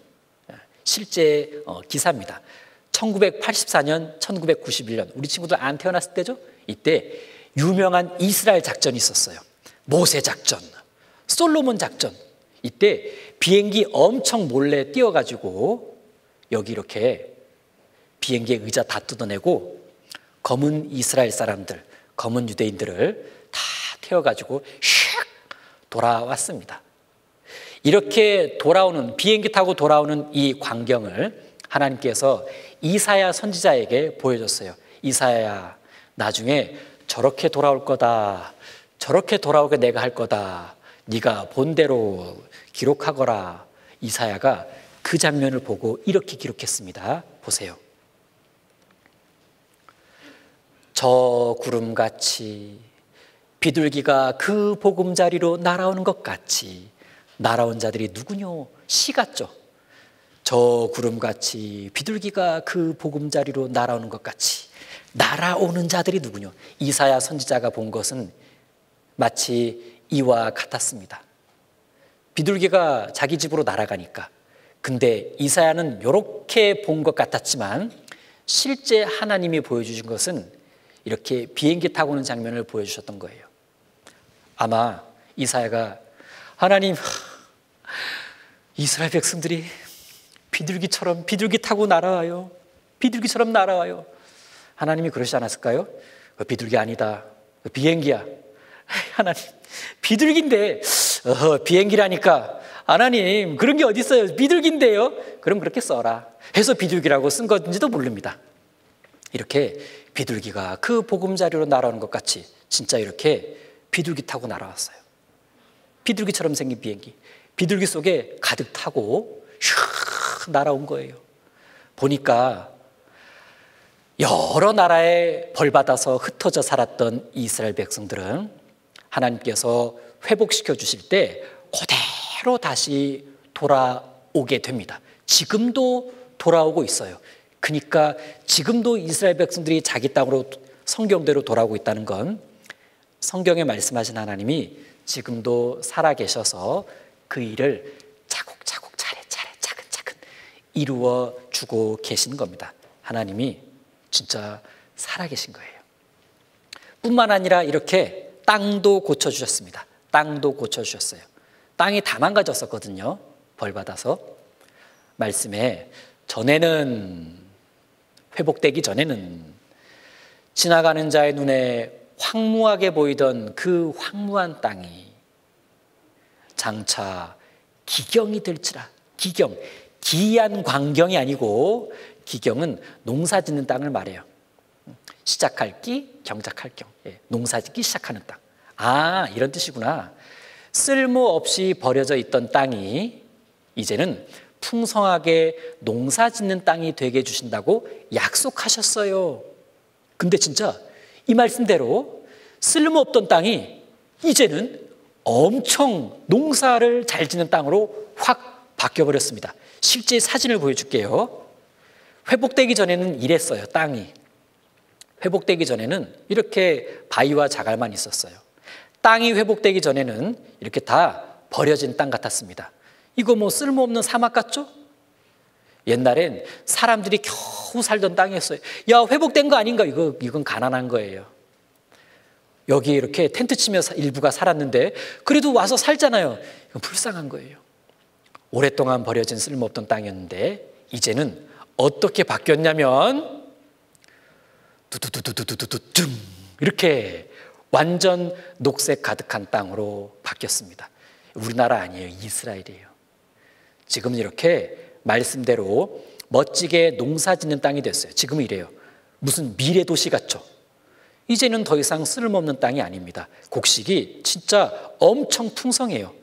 실제 기사입니다. 1984년, 1991년 우리 친구들 안 태어났을 때죠. 이때 유명한 이스라엘 작전이 있었어요. 모세 작전, 솔로몬 작전. 이때 비행기 엄청 몰래 띄워가지고 여기 이렇게 비행기의 의자 다 뜯어내고 검은 이스라엘 사람들, 검은 유대인들을 다 태워가지고 슉 돌아왔습니다. 이렇게 돌아오는, 비행기 타고 돌아오는 이 광경을 하나님께서 이사야 선지자에게 보여줬어요. 이사야야, 나중에 저렇게 돌아올 거다. 저렇게 돌아오게 내가 할 거다. 네가 본 대로 기록하거라. 이사야가 그 장면을 보고 이렇게 기록했습니다. 보세요. 저 구름같이 비둘기가 그 보금자리로 날아오는 것 같이 날아온 자들이 누구뇨? 시 같죠? 저 구름같이 비둘기가 그 보금자리로 날아오는 것 같이 날아오는 자들이 누구뇨? 이사야 선지자가 본 것은 마치 이와 같았습니다. 비둘기가 자기 집으로 날아가니까. 근데 이사야는 이렇게 본 것 같았지만 실제 하나님이 보여주신 것은 이렇게 비행기 타고 오는 장면을 보여주셨던 거예요. 아마 이사야가 하나님, 이스라엘 백성들이 비둘기 타고 날아와요. 비둘기처럼 날아와요. 하나님이 그러시지 않았을까요? 비둘기 아니다. 비행기야. 하나님, 비둘기인데 비행기라니까. 하나님, 그런 게 어디 있어요? 비둘기인데요. 그럼 그렇게 써라 해서 비둘기라고 쓴 건지도 모릅니다. 이렇게 비둘기가 그 보금자리로 날아오는 것 같이 진짜 이렇게 비둘기 타고 날아왔어요. 비둘기처럼 생긴 비행기, 비둘기 속에 가득 타고 슉 날아온 거예요. 보니까 여러 나라에 벌받아서 흩어져 살았던 이스라엘 백성들은 하나님께서 회복시켜 주실 때 그대로 다시 돌아오게 됩니다. 지금도 돌아오고 있어요. 그러니까 지금도 이스라엘 백성들이 자기 땅으로 성경대로 돌아오고 있다는 건 성경에 말씀하신 하나님이 지금도 살아계셔서 그 일을 차곡차곡 차례차례 차근차근 이루어 주고 계신 겁니다. 하나님이 진짜 살아계신 거예요. 뿐만 아니라 이렇게 땅도 고쳐주셨습니다. 땅도 고쳐주셨어요. 땅이 다 망가졌었거든요. 벌받아서. 말씀에 전에는, 회복되기 전에는 지나가는 자의 눈에 황무하게 보이던 그 황무한 땅이 장차 기경이 될지라. 기경, 기이한 광경이 아니고 기경은 농사 짓는 땅을 말해요. 시작할 기, 경작할 경. 농사 짓기 시작하는 땅. 아, 이런 뜻이구나. 쓸모없이 버려져 있던 땅이 이제는 풍성하게 농사 짓는 땅이 되게 해주신다고 약속하셨어요. 근데 진짜 이 말씀대로 쓸모없던 땅이 이제는 엄청 농사를 잘 짓는 땅으로 확 바뀌어버렸습니다. 실제 사진을 보여줄게요. 회복되기 전에는 이랬어요. 땅이 회복되기 전에는 이렇게 바위와 자갈만 있었어요. 땅이 회복되기 전에는 이렇게 다 버려진 땅 같았습니다. 이거 뭐 쓸모없는 사막 같죠? 옛날엔 사람들이 겨우 살던 땅이었어요. 야, 회복된 거 아닌가? 이건 가난한 거예요. 여기 이렇게 텐트 치며 일부가 살았는데 그래도 와서 살잖아요. 이건 불쌍한 거예요. 오랫동안 버려진 쓸모없던 땅이었는데 이제는 어떻게 바뀌었냐면 두두두두두두두 이렇게 완전 녹색 가득한 땅으로 바뀌었습니다. 우리나라 아니에요. 이스라엘이에요. 지금은 이렇게 말씀대로 멋지게 농사 짓는 땅이 됐어요. 지금은 이래요. 무슨 미래 도시 같죠? 이제는 더 이상 쓸모없는 땅이 아닙니다. 곡식이 진짜 엄청 풍성해요.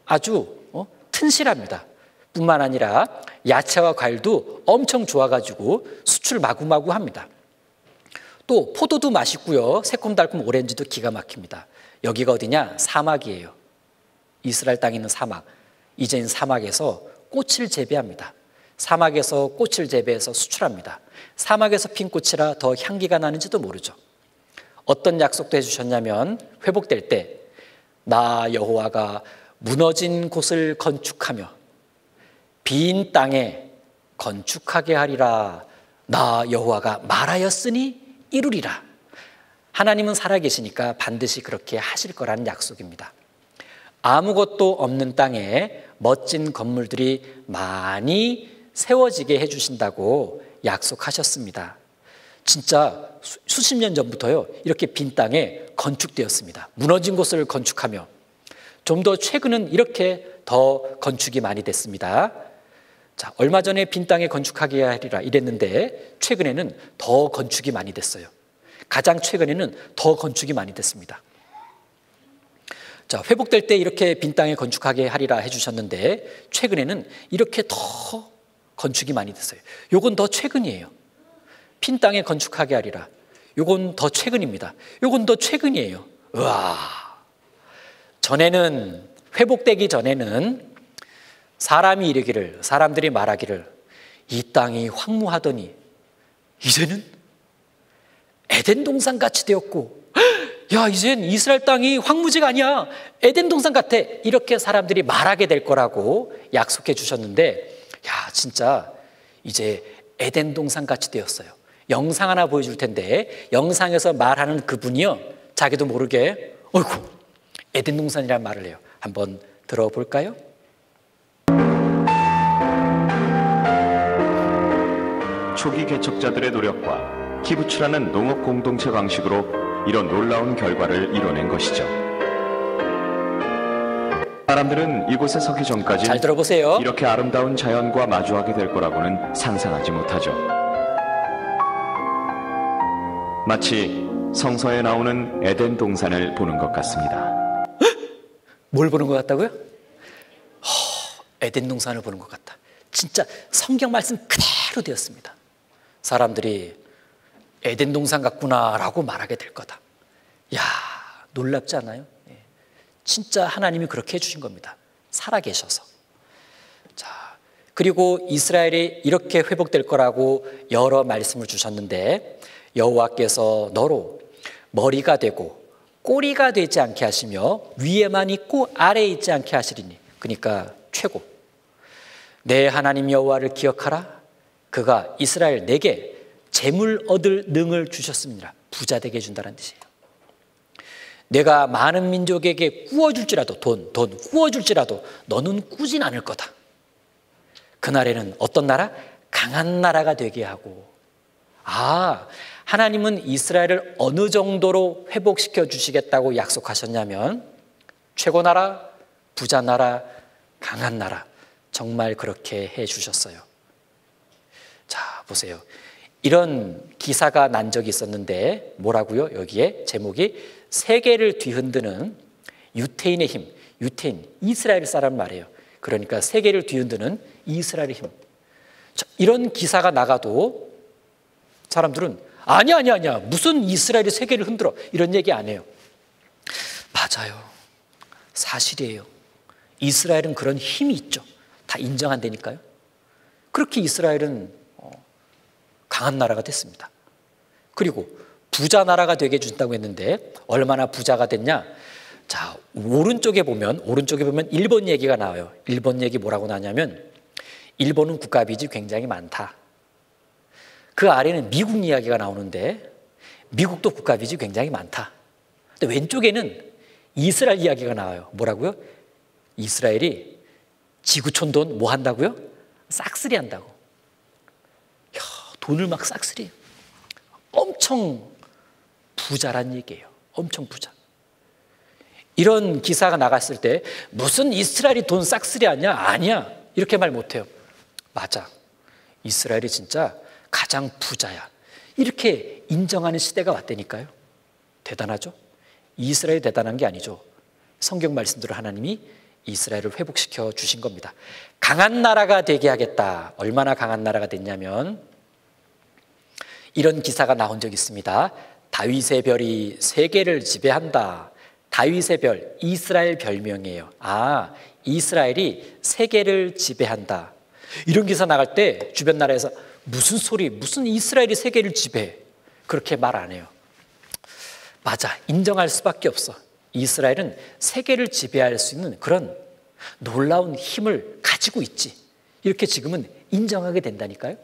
아주 튼실합니다. 뿐만 아니라 야채와 과일도 엄청 좋아가지고 수출 마구마구합니다. 또 포도도 맛있고요. 새콤달콤 오렌지도 기가 막힙니다. 여기가 어디냐? 사막이에요. 이스라엘 땅에 있는 사막. 이제는 사막에서 꽃을 재배합니다. 사막에서 꽃을 재배해서 수출합니다. 사막에서 핀 꽃이라 더 향기가 나는지도 모르죠. 어떤 약속도 해주셨냐면 회복될 때 나 여호와가 무너진 곳을 건축하며 빈 땅에 건축하게 하리라. 나 여호와가 말하였으니 이루리라. 하나님은 살아계시니까 반드시 그렇게 하실 거라는 약속입니다. 아무것도 없는 땅에 멋진 건물들이 많이 세워지게 해주신다고 약속하셨습니다. 진짜 수십 년 전부터요 이렇게 빈 땅에 건축되었습니다. 무너진 곳을 건축하며 좀 더 최근은 이렇게 더 건축이 많이 됐습니다. 자, 얼마 전에 빈 땅에 건축하게 하리라 이랬는데 최근에는 더 건축이 많이 됐어요. 가장 최근에는 더 건축이 많이 됐습니다. 자, 회복될 때 이렇게 빈 땅에 건축하게 하리라 해주셨는데 최근에는 이렇게 더 건축이 많이 됐어요. 요건 더 최근이에요. 빈 땅에 건축하게 하리라. 요건 더 최근입니다. 요건 더 최근이에요. 우와. 전에는 회복되기 전에는 사람들이 말하기를 이 땅이 황무하더니 이제는 에덴 동산 같이 되었고, 야, 이젠 이스라엘 땅이 황무지가 아니야, 에덴 동산 같아, 이렇게 사람들이 말하게 될 거라고 약속해 주셨는데, 야, 진짜 이제 에덴 동산 같이 되었어요. 영상 하나 보여줄 텐데 영상에서 말하는 그분이요 자기도 모르게 어이구 에덴 동산이라는 말을 해요. 한번 들어볼까요? 초기 개척자들의 노력과 키부츠라는 농업 공동체 방식으로 이런 놀라운 결과를 이뤄낸 것이죠. 사람들은 이곳에 서기 전까지 잘 들어보세요. 이렇게 아름다운 자연과 마주하게 될 거라고는 상상하지 못하죠. 마치 성서에 나오는 에덴 동산을 보는 것 같습니다. 뭘 보는 것 같다고요? 에덴 동산을 보는 것 같다. 진짜 성경 말씀 그대로 되었습니다. 사람들이 에덴 동산 같구나라고 말하게 될 거다. 야, 놀랍지 않아요? 진짜 하나님이 그렇게 해주신 겁니다. 살아계셔서. 자, 그리고 이스라엘이 이렇게 회복될 거라고 여러 말씀을 주셨는데 여호와께서 너로 머리가 되고 꼬리가 되지 않게 하시며 위에만 있고 아래에 있지 않게 하시리니, 그러니까 최고. 내 하나님 여호와를 기억하라. 그가 이스라엘 내게 재물 얻을 능을 주셨습니다. 부자 되게 해준다는 뜻이에요. 내가 많은 민족에게 꾸어줄지라도 돈 꾸어줄지라도 너는 꾸진 않을 거다. 그날에는 어떤 나라? 강한 나라가 되게 하고. 아, 하나님은 이스라엘을 어느 정도로 회복시켜 주시겠다고 약속하셨냐면 최고 나라, 부자 나라, 강한 나라, 정말 그렇게 해 주셨어요. 자, 보세요. 이런 기사가 난 적이 있었는데 뭐라고요? 여기에 제목이 세계를 뒤흔드는 유태인의 힘. 유태인, 이스라엘 사람 말이에요. 그러니까 세계를 뒤흔드는 이스라엘의 힘. 이런 기사가 나가도 사람들은 아니야. 무슨 이스라엘이 세계를 흔들어. 이런 얘기 안 해요. 맞아요. 사실이에요. 이스라엘은 그런 힘이 있죠. 다 인정한다니까요. 그렇게 이스라엘은 강한 나라가 됐습니다. 그리고 부자 나라가 되게 해준다고 했는데 얼마나 부자가 됐냐? 자, 오른쪽에 보면 일본 얘기가 나와요. 일본 얘기 뭐라고 나냐면 일본은 국가빚이 굉장히 많다. 그 아래는 미국 이야기가 나오는데 미국도 국가빚이 굉장히 많다. 근데 왼쪽에는 이스라엘 이야기가 나와요. 뭐라고요? 이스라엘이 지구촌 돈 뭐 한다고요? 싹쓸이 한다고. 이야, 돈을 막 싹쓸이. 엄청 부자란 얘기예요. 엄청 부자. 이런 기사가 나갔을 때 무슨 이스라엘이 돈 싹쓸이 하냐? 아니야. 이렇게 말 못해요. 맞아. 이스라엘이 진짜 가장 부자야. 이렇게 인정하는 시대가 왔다니까요. 대단하죠? 이스라엘이 대단한 게 아니죠. 성경 말씀대로 하나님이 이스라엘을 회복시켜 주신 겁니다. 강한 나라가 되게 하겠다. 얼마나 강한 나라가 됐냐면 이런 기사가 나온 적이 있습니다. 다윗의 별이 세계를 지배한다. 다윗의 별, 이스라엘 별명이에요. 아, 이스라엘이 세계를 지배한다. 이런 기사 나갈 때 주변 나라에서 무슨 소리, 무슨 이스라엘이 세계를 지배해. 그렇게 말 안 해요. 맞아, 인정할 수밖에 없어. 이스라엘은 세계를 지배할 수 있는 그런 놀라운 힘을 가지고 있지. 이렇게 지금은 인정하게 된다니까요.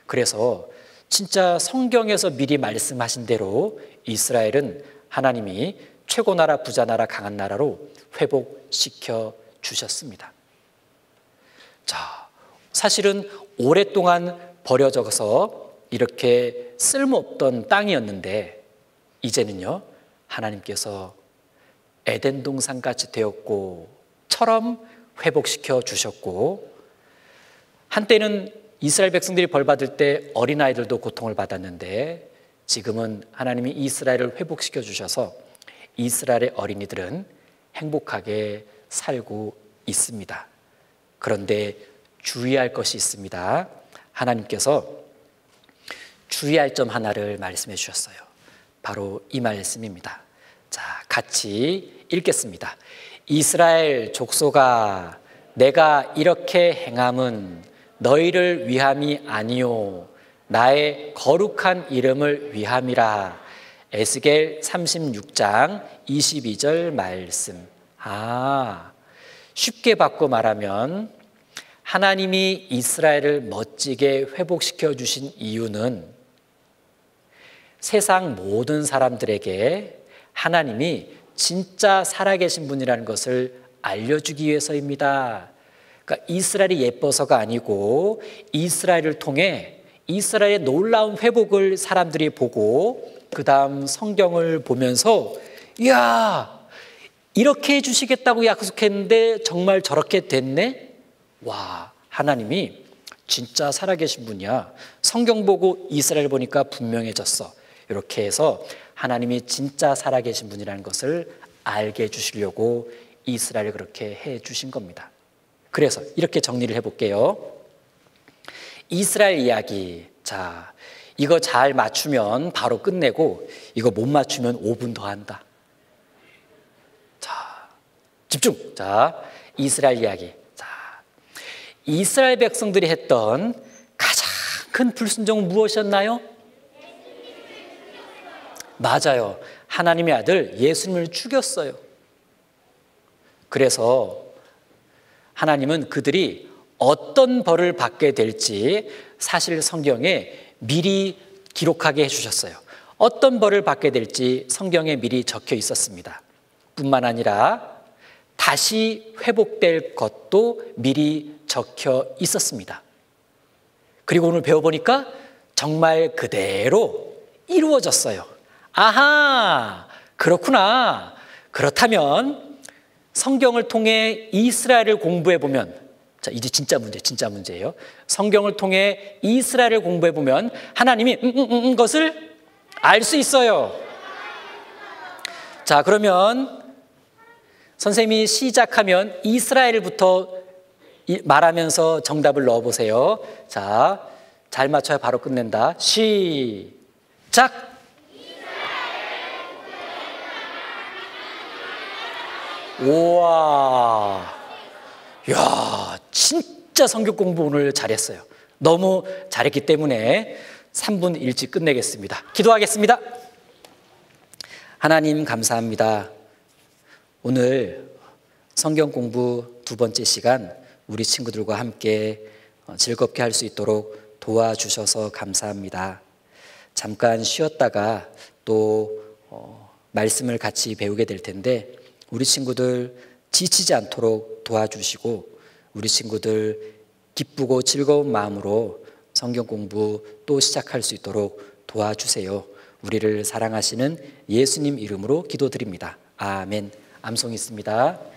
그래서 진짜 성경에서 미리 말씀하신 대로 이스라엘은 하나님이 최고 나라, 부자 나라, 강한 나라로 회복시켜 주셨습니다. 자, 사실은 오랫동안 버려져서 이렇게 쓸모없던 땅이었는데 이제는요, 하나님께서 에덴 동산같이 되었고처럼 회복시켜 주셨고, 한때는 이스라엘 백성들이 벌받을 때 어린아이들도 고통을 받았는데 지금은 하나님이 이스라엘을 회복시켜 주셔서 이스라엘의 어린이들은 행복하게 살고 있습니다. 그런데 주의할 것이 있습니다. 하나님께서 주의할 점 하나를 말씀해 주셨어요. 바로 이 말씀입니다. 자, 같이 읽겠습니다. 이스라엘 족속아, 내가 이렇게 행함은 너희를 위함이 아니요 나의 거룩한 이름을 위함이라. 에스겔 36장 22절 말씀. 쉽게 바꿔 말하면 하나님이 이스라엘을 멋지게 회복시켜 주신 이유는 세상 모든 사람들에게 하나님이 진짜 살아계신 분이라는 것을 알려주기 위해서입니다. 그러니까 이스라엘이 예뻐서가 아니고 이스라엘을 통해 이스라엘의 놀라운 회복을 사람들이 보고 그 다음 성경을 보면서 이야, 이렇게 해주시겠다고 약속했는데 정말 저렇게 됐네? 와, 하나님이 진짜 살아계신 분이야. 성경 보고 이스라엘 보니까 분명해졌어. 이렇게 해서 하나님이 진짜 살아계신 분이라는 것을 알게 해주시려고 이스라엘을 그렇게 해주신 겁니다. 그래서 이렇게 정리를 해볼게요. 이스라엘 이야기. 자, 이거 잘 맞추면 바로 끝내고 이거 못 맞추면 5분 더 한다. 자, 집중. 자, 이스라엘 이야기. 자, 이스라엘 백성들이 했던 가장 큰 불순종은 무엇이었나요? 맞아요. 하나님의 아들 예수님을 죽였어요. 그래서 하나님은 그들이 어떤 벌을 받게 될지 사실 성경에 미리 기록하게 해주셨어요. 어떤 벌을 받게 될지 성경에 미리 적혀 있었습니다. 뿐만 아니라 다시 회복될 것도 미리 적혀 있었습니다. 그리고 오늘 배워보니까 정말 그대로 이루어졌어요. 아하, 그렇구나. 그렇다면 성경을 통해 이스라엘을 공부해보면 자, 이제 진짜 문제예요. 성경을 통해 이스라엘을 공부해 보면 하나님이 것을 알 수 있어요. 자, 그러면 선생님이 시작하면 이스라엘부터 말하면서 정답을 넣어 보세요. 자, 잘 맞춰야 바로 끝낸다. 시작. 우와, 야, 진짜 성경 공부 오늘 잘했어요. 너무 잘했기 때문에 3분 일찍 끝내겠습니다. 기도하겠습니다. 하나님 감사합니다. 오늘 성경 공부 2번째 시간 우리 친구들과 함께 즐겁게 할 수 있도록 도와주셔서 감사합니다. 잠깐 쉬었다가 또 말씀을 같이 배우게 될 텐데 우리 친구들 지치지 않도록 도와주시고 우리 친구들 기쁘고 즐거운 마음으로 성경 공부 또 시작할 수 있도록 도와주세요. 우리를 사랑하시는 예수님 이름으로 기도드립니다. 아멘. 암송 있습니다.